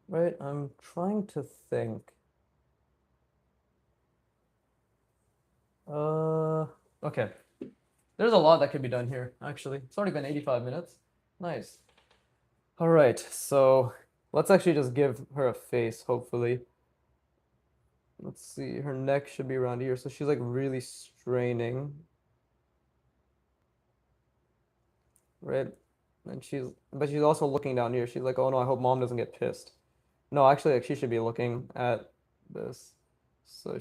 Right. I'm trying to think. Okay. There's a lot that could be done here, actually. It's already been 85 minutes. Nice. All right. So let's actually just give her a face, hopefully. Let's see. Her neck should be around here. So she's like really straining. Right? And but she's also looking down here. She's like, oh no, I hope mom doesn't get pissed. No, actually, like she should be looking at this. So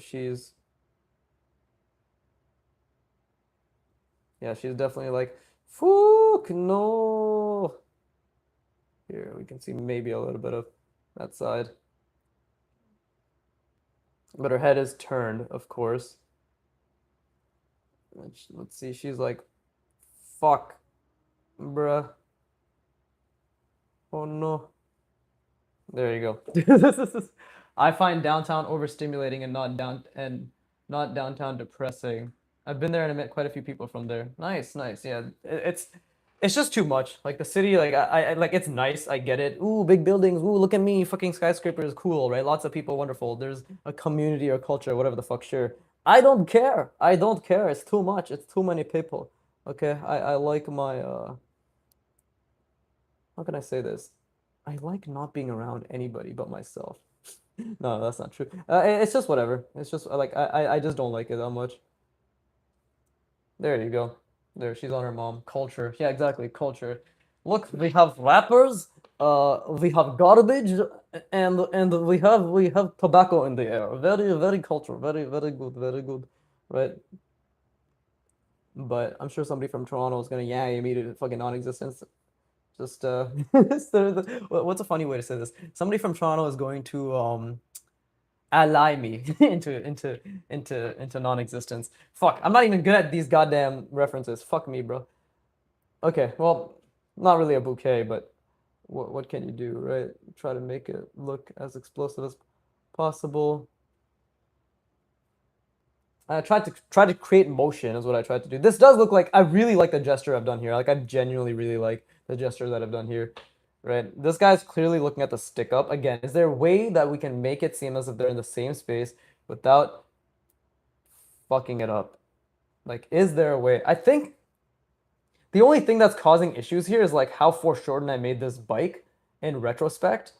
yeah, she's definitely like, fuck no. Here, we can see maybe a little bit of that side. But her head is turned, of course. Let's see, she's like, fuck, bruh. Oh no. There you go. I find downtown overstimulating and not downtown depressing. I've been there and I met quite a few people from there. Nice, nice. Yeah, it's just too much. Like the city, like I like it's nice. I get it. Ooh, big buildings. Ooh, look at me, fucking skyscrapers. Cool, right? Lots of people, wonderful. There's a community or culture, whatever the fuck. Sure. I don't care. I don't care. It's too much. It's too many people. Okay. I like my how can I say this? I like not being around anybody but myself. No, that's not true. It's just whatever. It's just like I just don't like it that much. There you go. There, she's on her mom. Culture. Yeah, exactly. Culture. Look, we have rappers. We have garbage, and we have tobacco in the air. Very very culture. Very very good. Very good. Right. But I'm sure somebody from Toronto is gonna yeah me to fucking non-existence. Just what's a funny way to say this? Somebody from Toronto is going to ally me into non-existence. Fuck, I'm not even good at these goddamn references. Fuck me, bro. Okay, well, not really a bouquet, but what can you do, right? Try to make it look as explosive as possible. I tried to create motion is what I tried to do. This does look like I really like the gesture I've done here. Like I genuinely really like the gesture that I've done here. Right? This guy's clearly looking at the stick up. Again, is there a way that we can make it seem as if they're in the same space without fucking it up? Like, is there a way? I think the only thing that's causing issues here is like how foreshortened I made this bike in retrospect.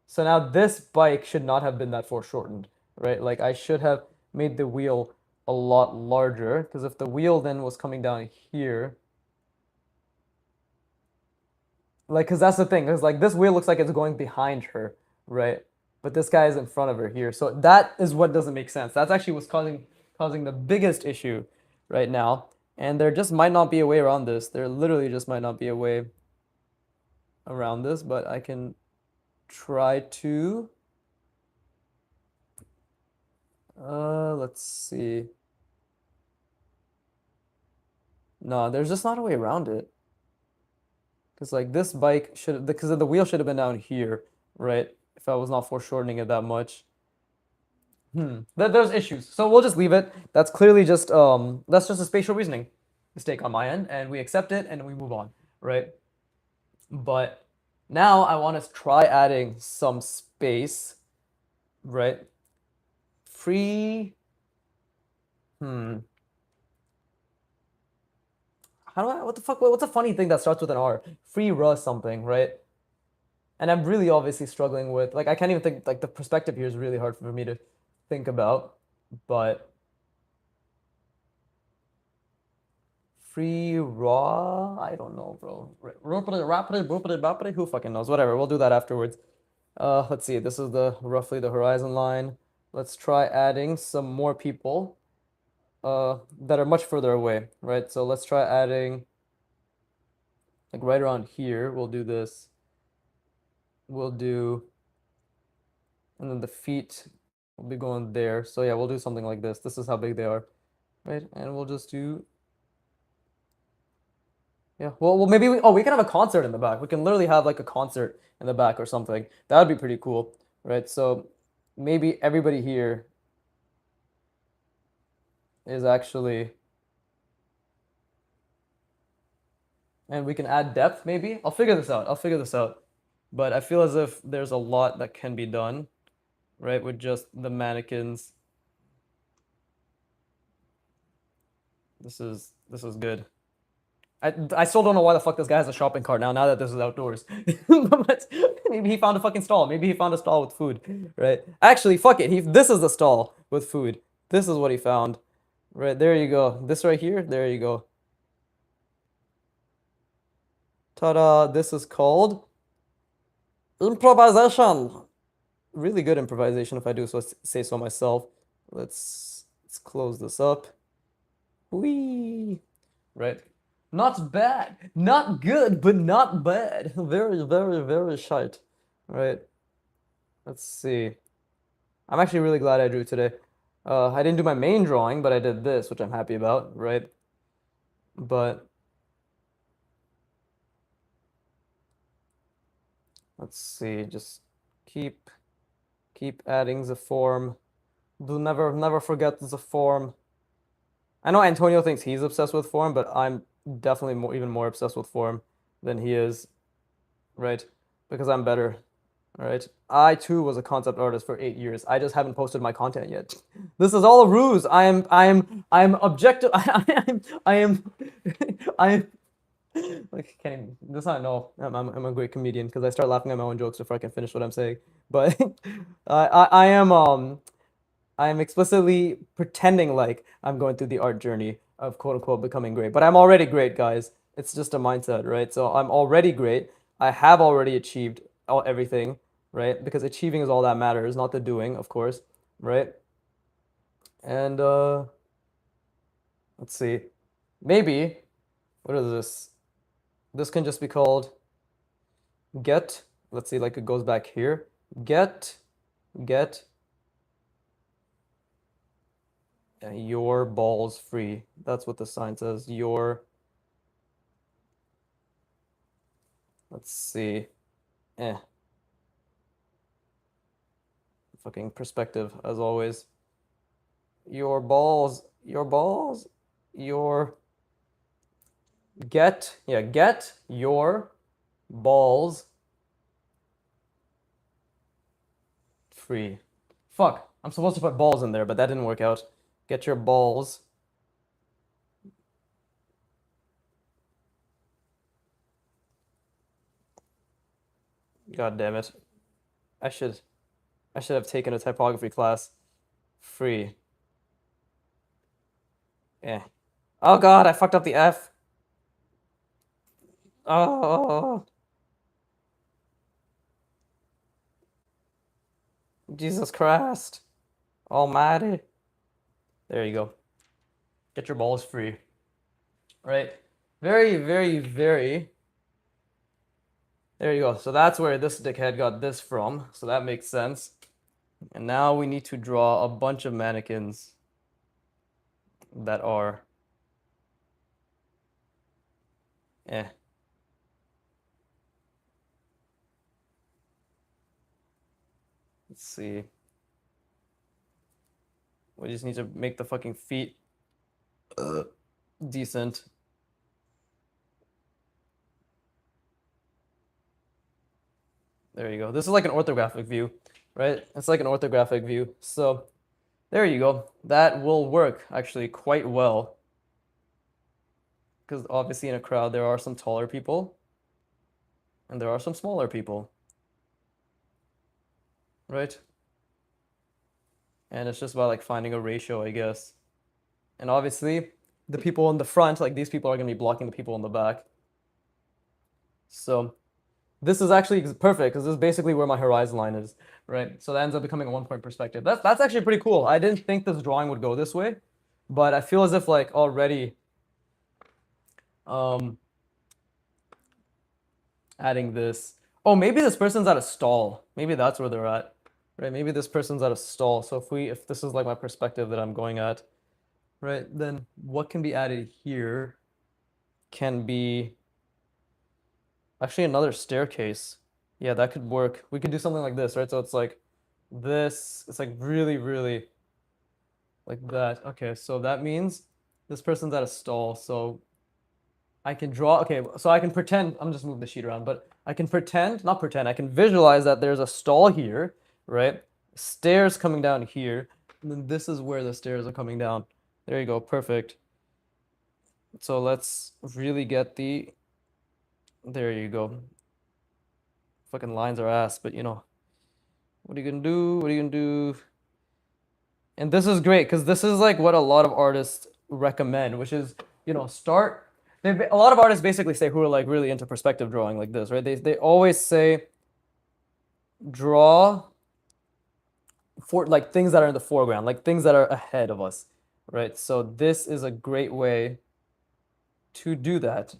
So now this bike should not have been that foreshortened, right? Like I should have made the wheel a lot larger because if the wheel then was coming down here, like, because that's the thing, because like this wheel looks like it's going behind her, right? But this guy is in front of her here. So that is what doesn't make sense. That's actually what's causing the biggest issue right now. And there just might not be a way around this. There literally just might not be a way around this, but I can try to let's see. No, there's just not a way around it. Because like this bike should because the wheel should have been down here, right? If I was not foreshortening it that much. There's issues. So we'll just leave it. That's just a spatial reasoning mistake on my end, and we accept it and we move on, right? But now I want to try adding some space, right? Free. How do I? What the fuck? What's a funny thing that starts with an R? Free Russ something, right? And I'm really obviously struggling with like I can't even think like the perspective here is really hard for me to think about, but free raw. I don't know, bro. Who fucking knows? Whatever. We'll do that afterwards. Let's see. This is the roughly the horizon line. Let's try adding some more people that are much further away, right? So let's try adding like right around here. We'll do this. We'll do, and then the feet will be going there. So yeah, we'll do something like this. This is how big they are, right? And we'll just do Yeah. Well, maybe we can have a concert in the back. We can literally have like a concert in the back or something. That would be pretty cool, right? So maybe everybody here is actually, and we can add depth maybe. I'll figure this out. I'll figure this out. But I feel as if there's a lot that can be done, right, with just the mannequins. This is good. I still don't know why the fuck this guy has a shopping cart now that this is outdoors. But maybe he found a fucking stall. Maybe he found a stall with food, right? Actually, fuck it. This is the stall with food. This is what he found. Right, there you go. This right here, there you go. Ta-da, this is called improvisation. Really good improvisation if I do so say so myself. Let's close this up. Whee! Right. Not bad. Not good, but not bad. Very, very, very shite. Right. Let's see. I'm actually really glad I drew today. I didn't do my main drawing, but I did this, which I'm happy about, right? But let's see, just keep adding the form. Do never forget the form. I know Antonio thinks he's obsessed with form, but I'm definitely even more obsessed with form than he is, right? Because I'm better, right? I too was a concept artist for 8 years. I just haven't posted my content yet. This is all a ruse. I am objective. I am like can't even, that's not no. I'm a great comedian because I start laughing at my own jokes before I can finish what I'm saying. But I am explicitly pretending like I'm going through the art journey of quote unquote becoming great. But I'm already great, guys. It's just a mindset, right? So I'm already great. I have already achieved everything, right? Because achieving is all that matters, not the doing, of course, right? And let's see. Maybe what is this? This can just be called get. Let's see, like it goes back here. Get your balls free. That's what the sign says. Your, let's see. Fucking perspective as always. Your balls, your get your balls free. Fuck, I'm supposed to put balls in there, but that didn't work out. Get your balls. God damn it. I should have taken a typography class. Free. Oh god, I fucked up the F. Oh. Jesus Christ. Almighty. There you go. Get your balls free. Right? Very, very, very. There you go. So that's where this dickhead got this from. So that makes sense. And now we need to draw a bunch of mannequins that are Let's see. We just need to make the fucking feet decent. There you go. This is like an orthographic view, right? It's like an orthographic view. So there you go. That will work actually quite well. Because obviously in a crowd there are some taller people and there are some smaller people. Right? And it's just about like finding a ratio, I guess. And obviously the people in the front, like these people are going to be blocking the people in the back. So this is actually perfect because this is basically where my horizon line is, right? So that ends up becoming a 1 point perspective. That's actually pretty cool. I didn't think this drawing would go this way, but I feel as if like already adding this. Oh, maybe this person's at a stall. Maybe that's where they're at, right? Maybe this person's at a stall. So if this is like my perspective that I'm going at, right, then what can be added here can be Actually, another staircase. Yeah, that could work. We could do something like this, right? So it's like this. It's like really, really like that. Okay, so that means this person's at a stall. So I can draw. Okay, so I can pretend. I'm just moving the sheet around, but I can pretend, not pretend. I can visualize that there's a stall here, right? Stairs coming down here, and then this is where the stairs are coming down. There you go. Perfect. So let's really get the. There you go. Fucking lines are ass, but you know, what are you gonna do? What are you gonna do? And this is great because this is like what a lot of artists recommend, which is, you know, start. A lot of artists basically say who are like really into perspective drawing like this, right? They always say draw for like things that are in the foreground, like things that are ahead of us, right? So this is a great way to do that,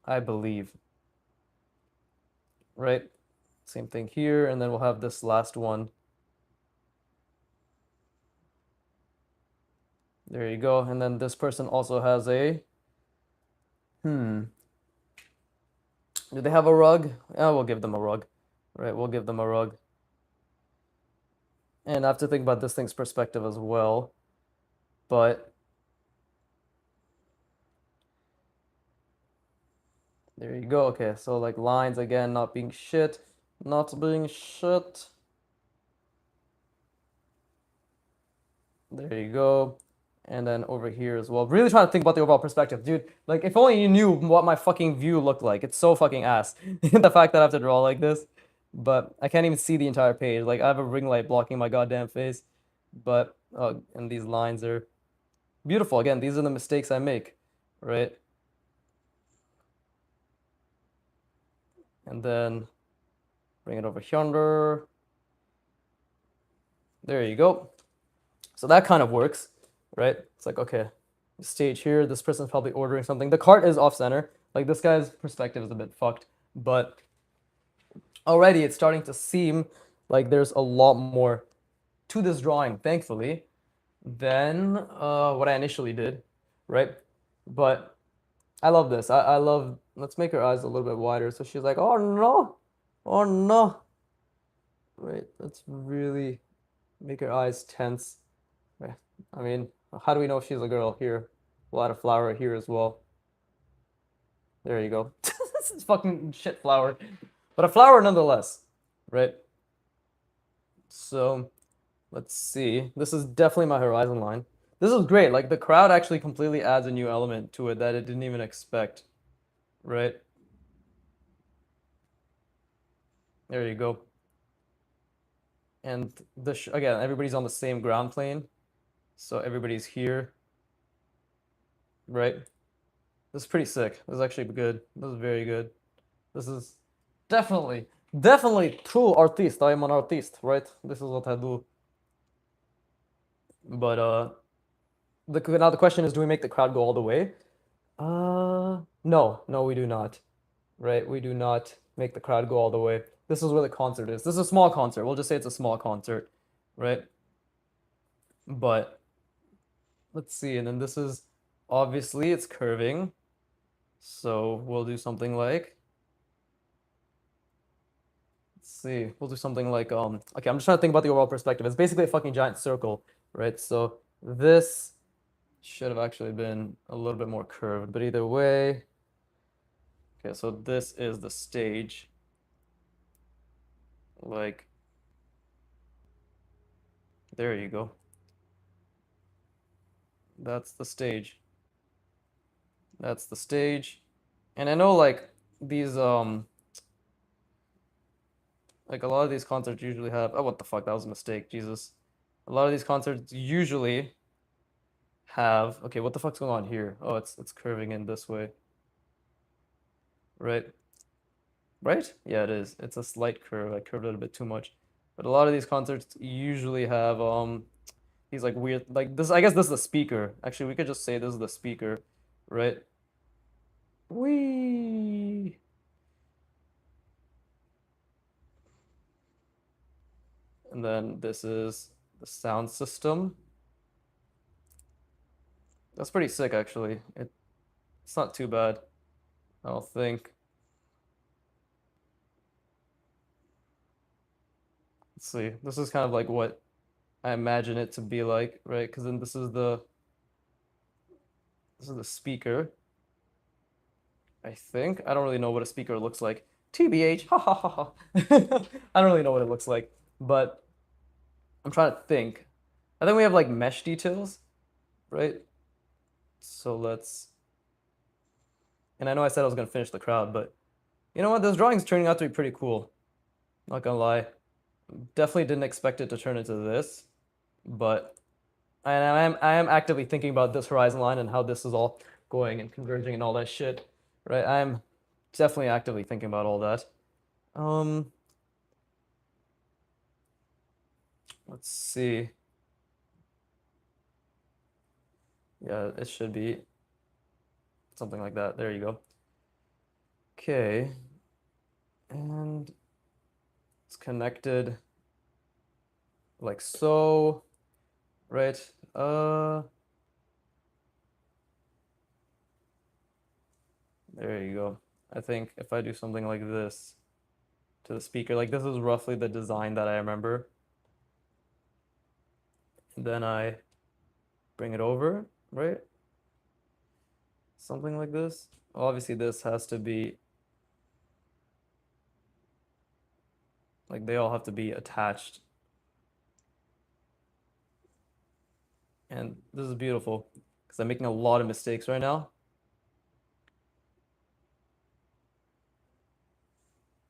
I believe, right? Same thing here, and then we'll have this last one. There you go. And then this person also has a, do they have a rug? Oh, we'll give them a rug, right? We'll give them a rug. And I have to think about this thing's perspective as well. But there you go. Okay, so like lines again, not being shit, not being shit. There you go. And then over here as well. Really trying to think about the overall perspective. Dude, like if only you knew what my fucking view looked like. It's so fucking ass. The fact that I have to draw like this. But I can't even see the entire page. Like I have a ring light blocking my goddamn face. But and these lines are beautiful. Again, these are the mistakes I make, right? And then bring it over yonder. There you go. So that kind of works, right? It's like, okay, stage here, this person's probably ordering something. The cart is off center. Like this guy's perspective is a bit fucked, but already it's starting to seem like there's a lot more to this drawing, thankfully, than what I initially did, right? But I love this. I love, let's make her eyes a little bit wider. So she's like, oh no, oh no. Right, let's really make her eyes tense. Right. I mean, how do we know if she's a girl? Here, we'll add a flower here as well. There you go. This is fucking shit flower. But a flower nonetheless, right? So let's see. This is definitely my horizon line. This is great. Like the crowd actually completely adds a new element to it that it didn't even expect, right? There you go. And this again, everybody's on the same ground plane. So everybody's here, right? This is pretty sick. This is actually good. This is very good. This is definitely, definitely true artist. I am an artist, right? This is what I do. But now the question is, do we make the crowd go all the way? No, we do not. Right? We do not make the crowd go all the way. This is where the concert is. This is a small concert. We'll just say it's a small concert, right? But let's see. And then this is obviously it's curving. So we'll do something like, let's see, we'll do something like, okay, I'm just trying to think about the overall perspective. It's basically a fucking giant circle, right? So this should have actually been a little bit more curved, but either way, okay, so this is the stage. Like, there you go. That's the stage. That's the stage. And I know like these like a lot of these concerts usually have, oh what the fuck, that was a mistake, Jesus. A lot of these concerts usually have, okay, what the fuck's going on here? Oh, it's curving in this way. Right? Right? Yeah, it is. It's a slight curve. I curved it a bit too much. But a lot of these concerts usually have these like weird, like this, I guess this is the speaker. Actually, we could just say this is the speaker, right? Whee! And then this is the sound system. That's pretty sick, actually. It's not too bad. I'll think. Let's see. This is kind of like what I imagine it to be like, right? Because then this is the speaker. I think. I don't really know what a speaker looks like. TBH. Ha ha ha ha. I don't really know what it looks like, but I'm trying to think. I think we have like mesh details, right? So let's. And I know I said I was gonna finish the crowd, but you know what? This drawing's turning out to be pretty cool. Not gonna lie. Definitely didn't expect it to turn into this, but I am actively thinking about this horizon line and how this is all going and converging and all that shit, right? I'm definitely actively thinking about all that. Let's see. Yeah, it should be something like that. There you go. Okay. And it's connected like so, right? There you go. I think if I do something like this to the speaker, like this is roughly the design that I remember. And then I bring it over, right? Something like this. Obviously, this has to be like they all have to be attached. And this is beautiful because I'm making a lot of mistakes right now.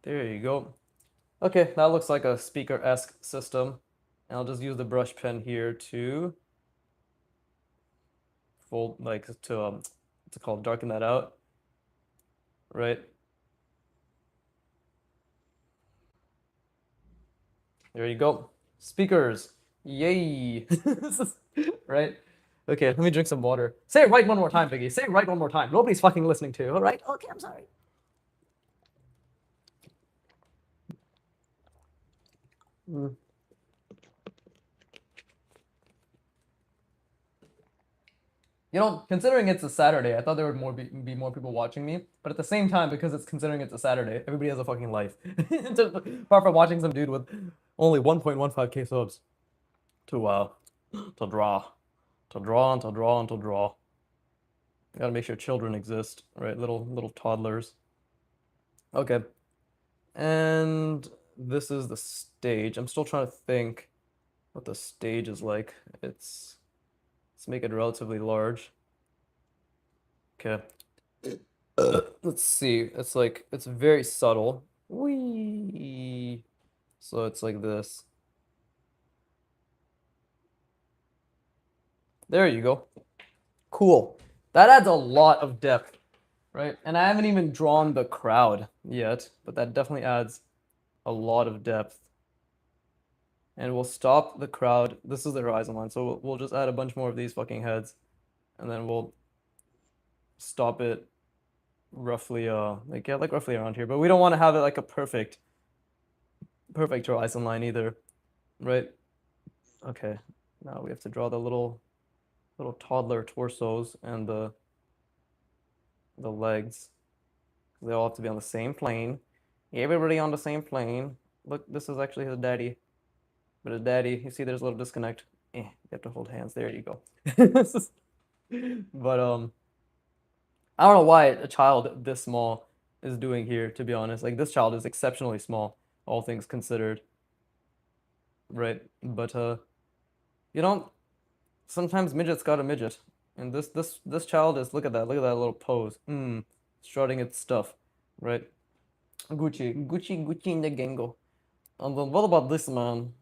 There you go. Okay, that looks like a speaker-esque system. And I'll just use the brush pen here to fold, like to what's it called, darken that out, right? There you go. Speakers. Yay. Right? Okay, let me drink some water. Say it right one more time, Biggie. Say it right one more time. Nobody's fucking listening to you, all right? Okay, I'm sorry. Mm. You know, considering it's a Saturday, I thought there would be more people watching me. But at the same time, because it's considering it's a Saturday, everybody has a fucking life. Apart from watching some dude with only 1.15K subs to draw, to draw and to draw and to draw. You gotta make sure children exist, right? Little toddlers. Okay. And this is the stage. I'm still trying to think what the stage is like. Let's make it relatively large. Okay. Let's see. It's very subtle. Whee. So it's like this. There you go. Cool. That adds a lot of depth, right? And I haven't even drawn the crowd yet, but that definitely adds a lot of depth. And we'll stop the crowd. This is the horizon line, so we'll just add a bunch more of these fucking heads, and then we'll stop it roughly like roughly around here. But we don't want to have it like a perfect horizon line either, right? Okay, now we have to draw the little toddler torsos and the legs. They all have to be on the same plane. Everybody on the same plane. Look, this is actually his daddy. But his daddy, you see there's a little disconnect. You have to hold hands. There you go. But I don't know why a child this small is doing here, to be honest. Like this child is exceptionally small, all things considered. Right? But you know, sometimes midgets got a midget. And this child is, look at that little pose. Strutting its stuff. Right? Gucci in the gango. And then what about this man?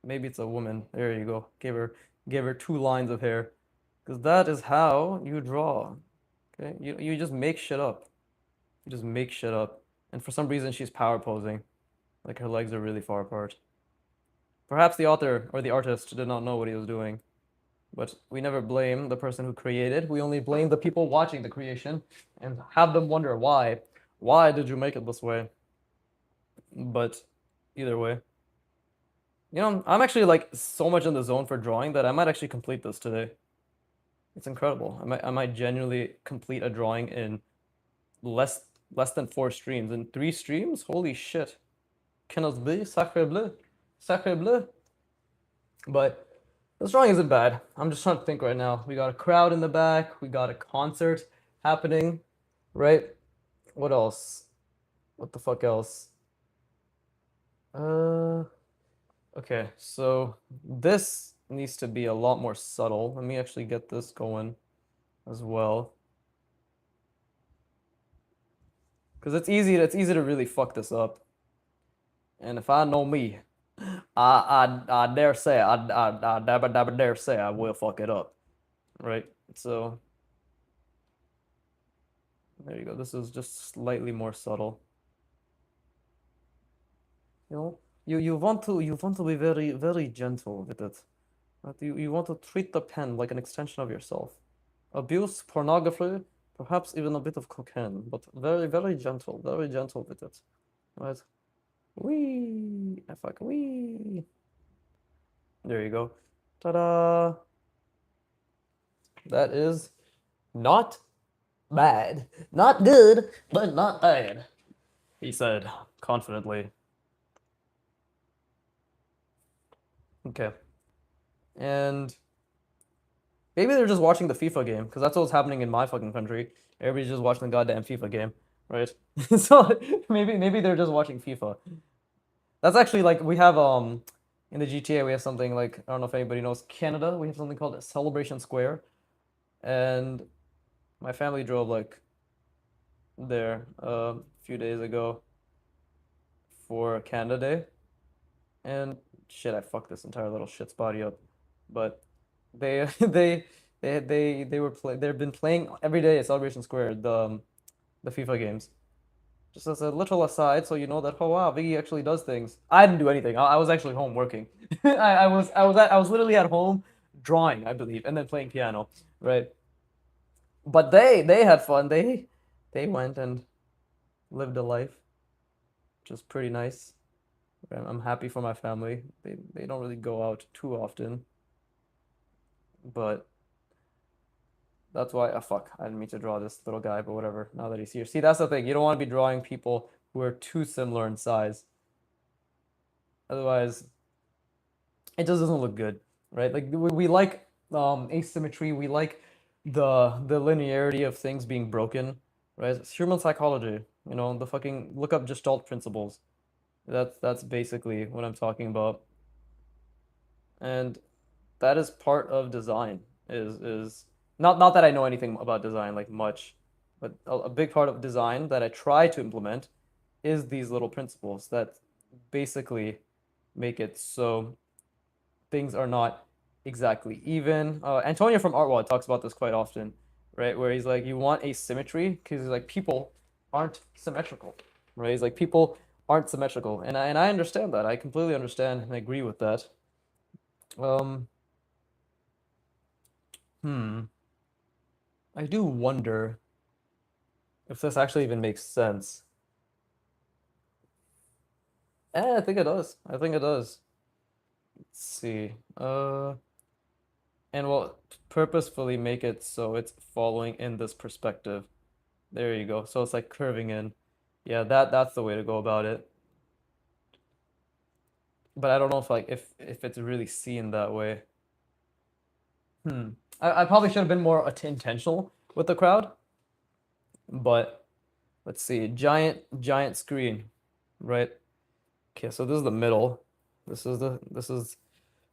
Maybe it's a woman. There you go. Gave her 2 lines of hair. Because that is how you draw. Okay? You just make shit up. You just make shit up. And for some reason she's power posing. Like her legs are really far apart. Perhaps the author or the artist did not know what he was doing. But we never blame the person who created. We only blame the people watching the creation and have them wonder why. Why did you make it this way? But either way. You know, I'm actually like so much in the zone for drawing that I might actually complete this today. It's incredible. I might genuinely complete a drawing in less than 4 streams. In 3 streams? Holy shit. Can it be? Sacre bleu. Sacre bleu. But this drawing isn't bad. I'm just trying to think right now. We got a crowd in the back. We got a concert happening, right? What else? What the fuck else? Okay, so this needs to be a lot more subtle. Let me actually get this going as well. Because it's easy to really fuck this up. And if I know me, I dare say I dabba dare say I will fuck it up. Right? So there you go. This is just slightly more subtle. You know, you want to be very gentle with it. Right? You want to treat the pen like an extension of yourself. Abuse, pornography, perhaps even a bit of cocaine, but very gentle with it. Right? Wee, I fuck wee. There you go. Ta-da! That is not bad. Not good, but not bad, he said confidently. Okay. And maybe they're just watching the FIFA game, because that's what's happening in my fucking country. Everybody's just watching the goddamn FIFA game, right? So maybe they're just watching FIFA. That's actually like we have in the GTA we have something like I don't know if anybody knows Canada. We have something called Celebration Square, and my family drove like there a few days ago for Canada Day, and shit, I fucked this entire little shit's body up, but they they've been playing every day at Celebration Square the FIFA games. Just as a little aside, so you know that oh wow, Viggy actually does things. I didn't do anything. I was actually home working. I was literally at home drawing, I believe, and then playing piano, right? But they had fun. They went and lived a life, which is pretty nice. I'm happy for my family. They don't really go out too often, but that's why fuck, I didn't mean to draw this little guy, but whatever. Now that he's here, see that's the thing. You don't want to be drawing people who are too similar in size. Otherwise, it just doesn't look good, right? Like we like asymmetry. We like the linearity of things being broken, right? It's human psychology. You know, the fucking look up Gestalt principles. That's basically what I'm talking about. And that is part of design. Is not that I know anything about design like much, but a big part of design that I try to implement is these little principles that basically make it so things are not exactly even. Antonio from Artwad talks about this quite often, right? Where he's like, you want asymmetry because like people aren't symmetrical, right? He's like people aren't symmetrical, and I understand that. I completely understand and agree with that. Um, I do wonder if this actually even makes sense. I think it does. I think it does. Let's see. And we'll purposefully make it so it's following in this perspective. There you go. So it's like curving in. Yeah, that's the way to go about it. But I don't know if like if it's really seen that way. I probably should have been more intentional with the crowd. But let's see. Giant screen, right? Okay, so this is the middle. This is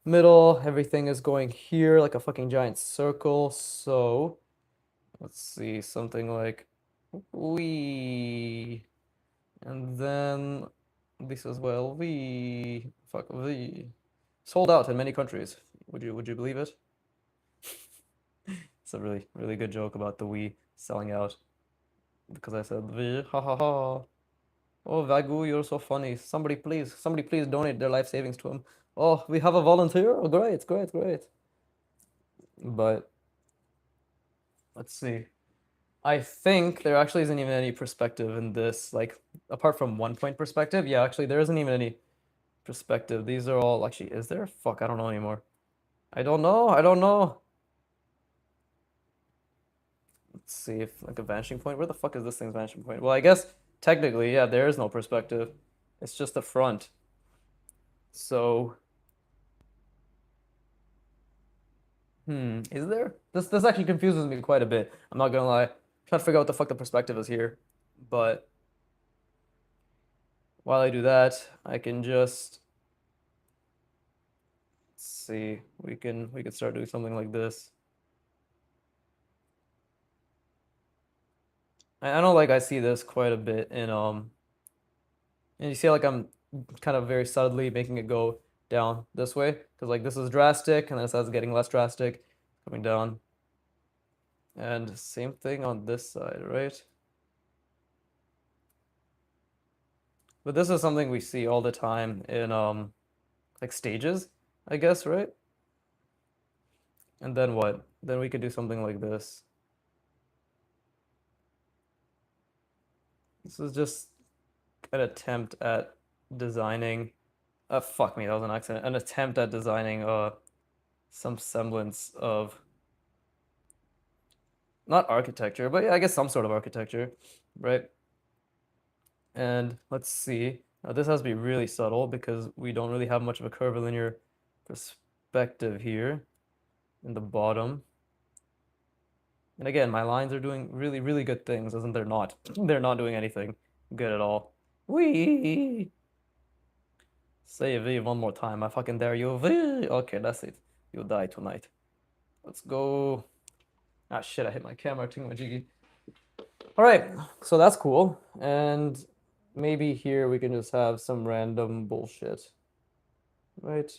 middle. Everything is going here like a fucking giant circle. So let's see, something like we, and then this as well. We fuck we sold out in many countries. Would you believe it? It's a really good joke about the we selling out because I said we ha ha ha. Oh Vagu, you're so funny. Somebody please donate their life savings to him. Oh, we have a volunteer. Oh, great. But let's see. I think there actually isn't even any perspective in this, like apart from 1 point perspective. Yeah, actually there isn't even any perspective. These are all actually, is there? Fuck, I don't know anymore. I don't know. Let's see if like a vanishing point. Where the fuck is this thing's vanishing point? Well, I guess technically, yeah, there is no perspective. It's just the front. So, is there? This actually confuses me quite a bit. I'm not gonna lie. I'm trying to figure out what the fuck the perspective is here. But while I do that, I can just see. We can start doing something like this. I know like I see this quite a bit in and you see like I'm kind of very subtly making it go down this way because like this is drastic and then it starts getting less drastic, coming down. And same thing on this side, right? But this is something we see all the time in like stages, I guess, right? And then what? Then we could do something like this. This is just an attempt at designing fuck me, that was an accident. An attempt at designing some semblance of not architecture, but yeah, I guess some sort of architecture, right? And let's see. Now this has to be really subtle because we don't really have much of a curvilinear perspective here in the bottom. And again, my lines are doing really, really good things, as in they're not. They're not doing anything good at all. Wee! Say V one more time. I fucking dare you. V! Okay, that's it. You'll die tonight. Let's go. Ah, shit, I hit my camera. Jiggy. All right, so that's cool. And maybe here we can just have some random bullshit, right?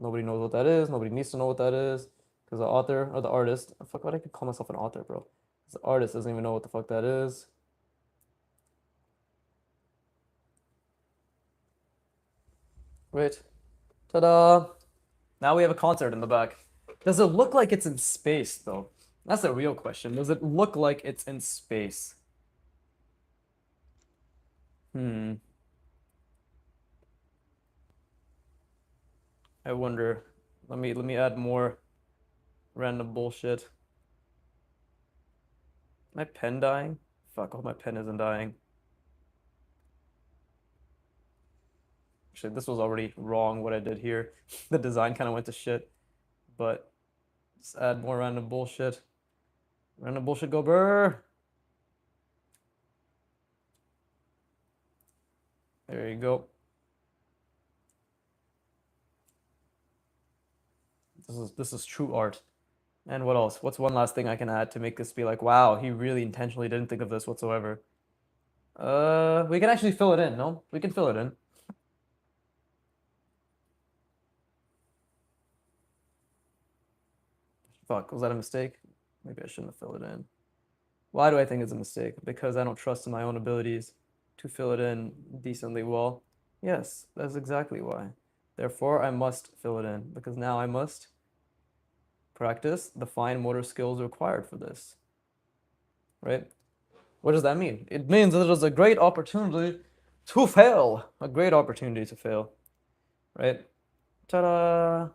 Nobody knows what that is. Nobody needs to know what that is because the author or the artist, fuck, what I could call myself an author, bro. The artist doesn't even know what the fuck that is. Right. Ta-da! Now we have a concert in the back. Does it look like it's in space, though? That's a real question. Does it look like it's in space? I wonder. Let me add more random bullshit. My pen dying? Fuck, I hope my pen isn't dying. Actually, this was already wrong what I did here. The design kind of went to shit. But let's add more random bullshit. Random bullshit go brr. There you go. This is true art. And what else? What's one last thing I can add to make this be like, wow, he really intentionally didn't think of this whatsoever. We can actually fill it in, no? We can fill it in. Fuck, was that a mistake? Maybe I shouldn't have filled it in. Why do I think it's a mistake? Because I don't trust in my own abilities to fill it in decently well. Yes, that's exactly why. Therefore, I must fill it in, because now I must practice the fine motor skills required for this. Right? What does that mean? It means that it is a great opportunity to fail. A great opportunity to fail. Right? Ta-da!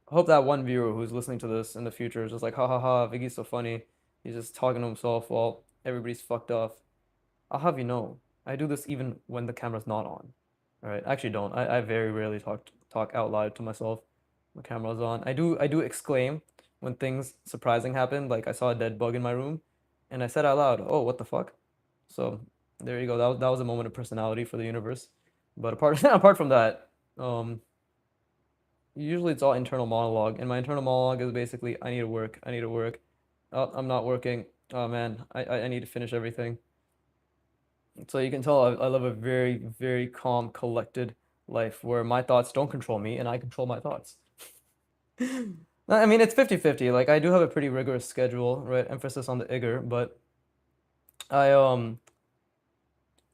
I hope that one viewer who's listening to this in the future is just like, ha ha ha, Viggy's so funny. He's just talking to himself while everybody's fucked off. I'll have you know, I do this even when the camera's not on. All right, I actually don't. I very rarely talk out loud to myself when the camera's on. I do exclaim when things surprising happen. Like I saw a dead bug in my room, and I said out loud, "Oh, what the fuck?" So there you go. That was a moment of personality for the universe. But apart from that, usually it's all internal monologue, and my internal monologue is basically, I need to work. I need to work. Oh, I'm not working. Oh man, I need to finish everything. So you can tell I live a very, very calm, collected life where my thoughts don't control me and I control my thoughts. I mean, it's 50-50. Like I do have a pretty rigorous schedule, right? Emphasis on the Igor, but I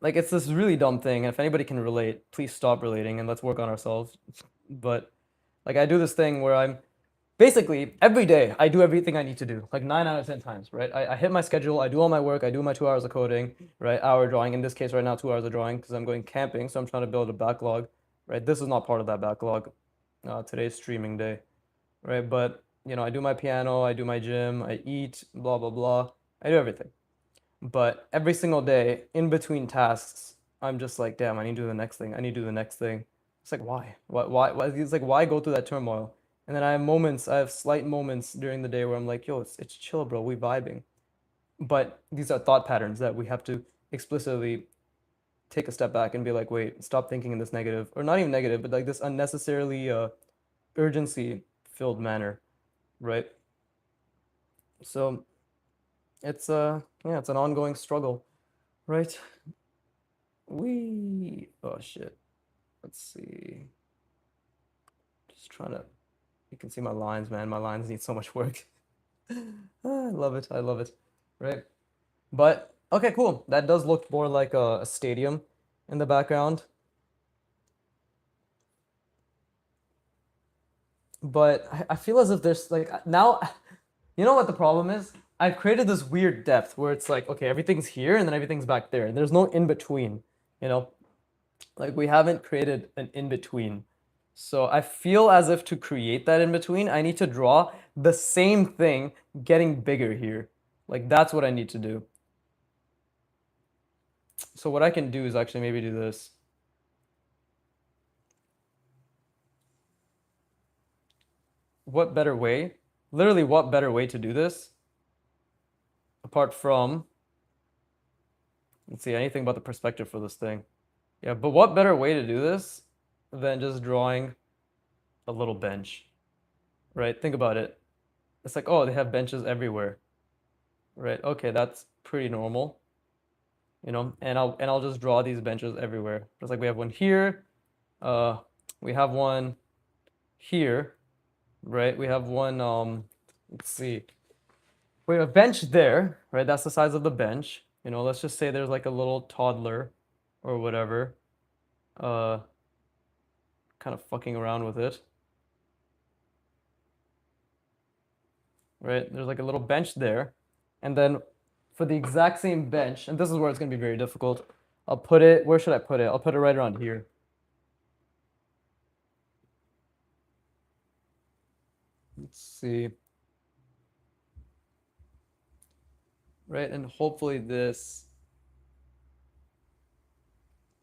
like it's this really dumb thing, and if anybody can relate, please stop relating and let's work on ourselves. But like I do this thing where I'm basically every day I do everything I need to do, like 9 out of 10 times, right? I hit my schedule, I do all my work, I do my 2 hours of coding, right? Hour drawing, in this case right now 2 hours of drawing because I'm going camping, so I'm trying to build a backlog, right? This is not part of that backlog. Today's streaming day. right? But, you know, I do my piano, I do my gym, I eat, blah, blah, blah. I do everything. But every single day, in between tasks, I'm just like, damn, I need to do the next thing. I need to do the next thing. It's like, why? Why? It's like, why go through that turmoil? And then I have slight moments during the day where I'm like, yo, it's chill, bro. We vibing. But these are thought patterns that we have to explicitly take a step back and be like, wait, stop thinking in this negative, or not even negative, but like this unnecessarily urgency filled manner, right? So it's yeah, it's an ongoing struggle, right? We oh shit. Let's see. Just trying to you can see my lines, man. My lines need so much work. I love it. I love it. Right? But okay, cool. That does look more like a stadium in the background. But I feel as if there's like now you know what the problem is? I've created this weird depth where it's like, okay, everything's here and then everything's back there. And there's no in between, you know? Like we haven't created an in between. So I feel as if to create that in between, I need to draw the same thing getting bigger here. Like that's what I need to do. So what I can do is actually maybe do this. What better way? Literally, what better way to do this? Apart from, let's see, anything about the perspective for this thing. Yeah, but what better way to do this than just drawing a little bench, right? Think about it. It's like, oh, they have benches everywhere, right? Okay, that's pretty normal, you know, and I'll just draw these benches everywhere. Just like we have one here, uh, we have one here, right? We have one, let's see, we have a bench there, right? That's the size of the bench. You know, let's just say there's like a little toddler or whatever, uh, kind of fucking around with it, right? There's like a little bench there, and then for the exact same bench, and this is where it's gonna be very difficult. I'll put it, where should I put it? I'll put it right around here. Let's see. Right, and hopefully this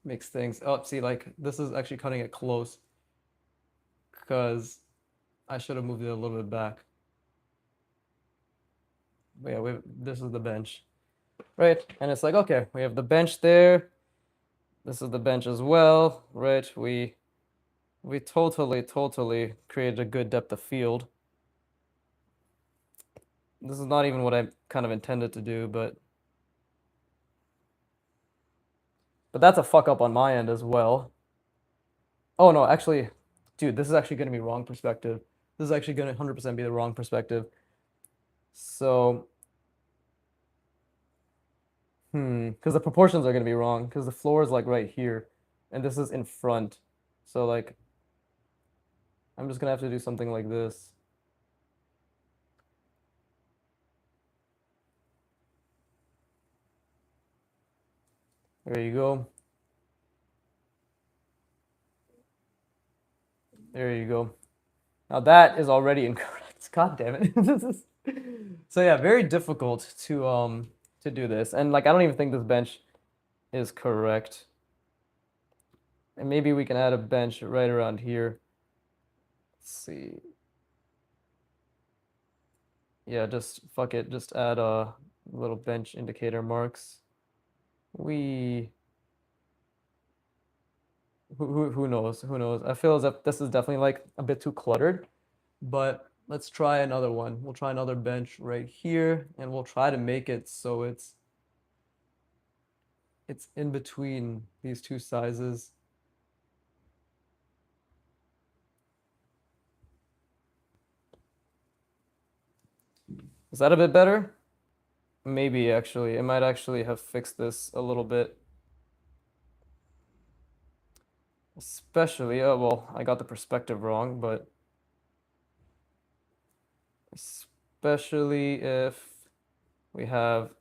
makes things, oh, see, like this is actually cutting it close because I should have moved it a little bit back. But yeah, this is the bench, right? And it's like, okay, we have the bench there. This is the bench as well, right? We totally created a good depth of field. This is not even what I kind of intended to do, but that's a fuck up on my end as well. Oh no, actually, dude, this is actually going to be wrong perspective. This is actually going to 100% be the wrong perspective. So, because the proportions are going to be wrong because the floor is like right here and this is in front. So like, I'm just going to have to do something like this. There you go. There you go. Now that is already incorrect. God damn it. So yeah, very difficult to do this. And like I don't even think this bench is correct. And maybe we can add a bench right around here. Let's see. Yeah, just fuck it. Just add a little bench indicator marks. We who knows? Who knows? I feel as if this is definitely like a bit too cluttered, but let's try another one. We'll try another bench right here, and we'll try to make it so it's in between these two sizes. Is that a bit better? Maybe actually. It might actually have fixed this a little bit. Especially, oh well, I got the perspective wrong, but especially if we have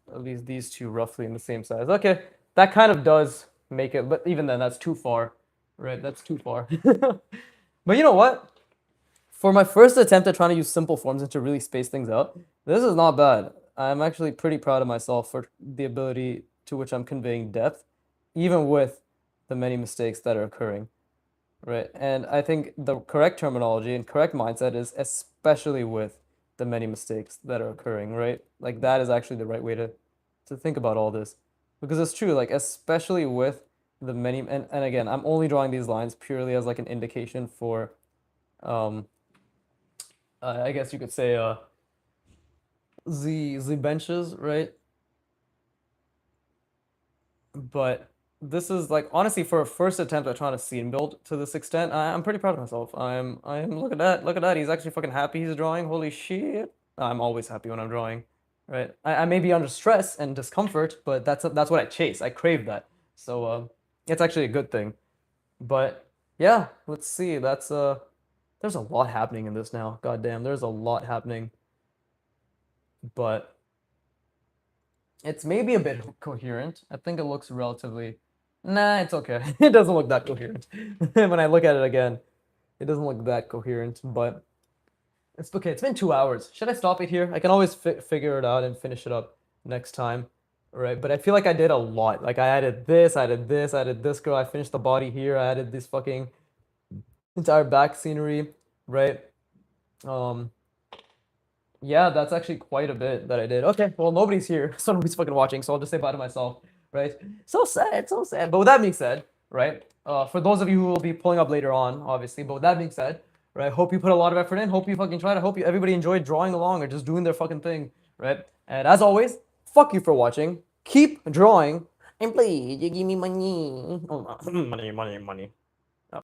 at least these two roughly in the same size. Okay, that kind of does make it, but even then, that's too far, right? That's too far. But you know what? for my first attempt at trying to use simple forms and to really space things out, this is not bad. I'm actually pretty proud of myself for the ability to which I'm conveying depth, even with the many mistakes that are occurring, right? And I think the correct terminology and correct mindset is especially with the many mistakes that are occurring, right? Like that is actually the right way to think about all this. Because it's true, like especially with the many and again, I'm only drawing these lines purely as like an indication for um I guess you could say the benches, right? But this is like honestly for a first attempt at trying to scene build to this extent, I'm pretty proud of myself. I'm look at that. He's actually fucking happy he's drawing. Holy shit. I'm always happy when I'm drawing, right? I may be under stress and discomfort, but that's what I chase. I crave that. So it's actually a good thing. But yeah, let's see. That's there's a lot happening in this now. God damn, there's a lot happening. But it's maybe a bit coherent. I think it looks relatively. Nah, it's okay. It doesn't look that coherent. When I look at it again, it doesn't look that coherent, but it's okay. It's been 2 hours. Should I stop it here? I can always figure it out and finish it up next time, right? But I feel like I did a lot. Like I added this, I added this, I added this girl. I finished the body here. I added this fucking entire back scenery, right? Um, Yeah, that's actually quite a bit that I did. Okay, well, nobody's here, so nobody's fucking watching, so I'll just say bye to myself, right? So sad, so sad. But with that being said, right, for those of you who will be pulling up later on, obviously, but with that being said, right, hope you put a lot of effort in, hope you fucking tried, I hope everybody enjoyed drawing along or just doing their fucking thing, right? And as always, fuck you for watching, keep drawing, and please, you give me money. Money, money, money.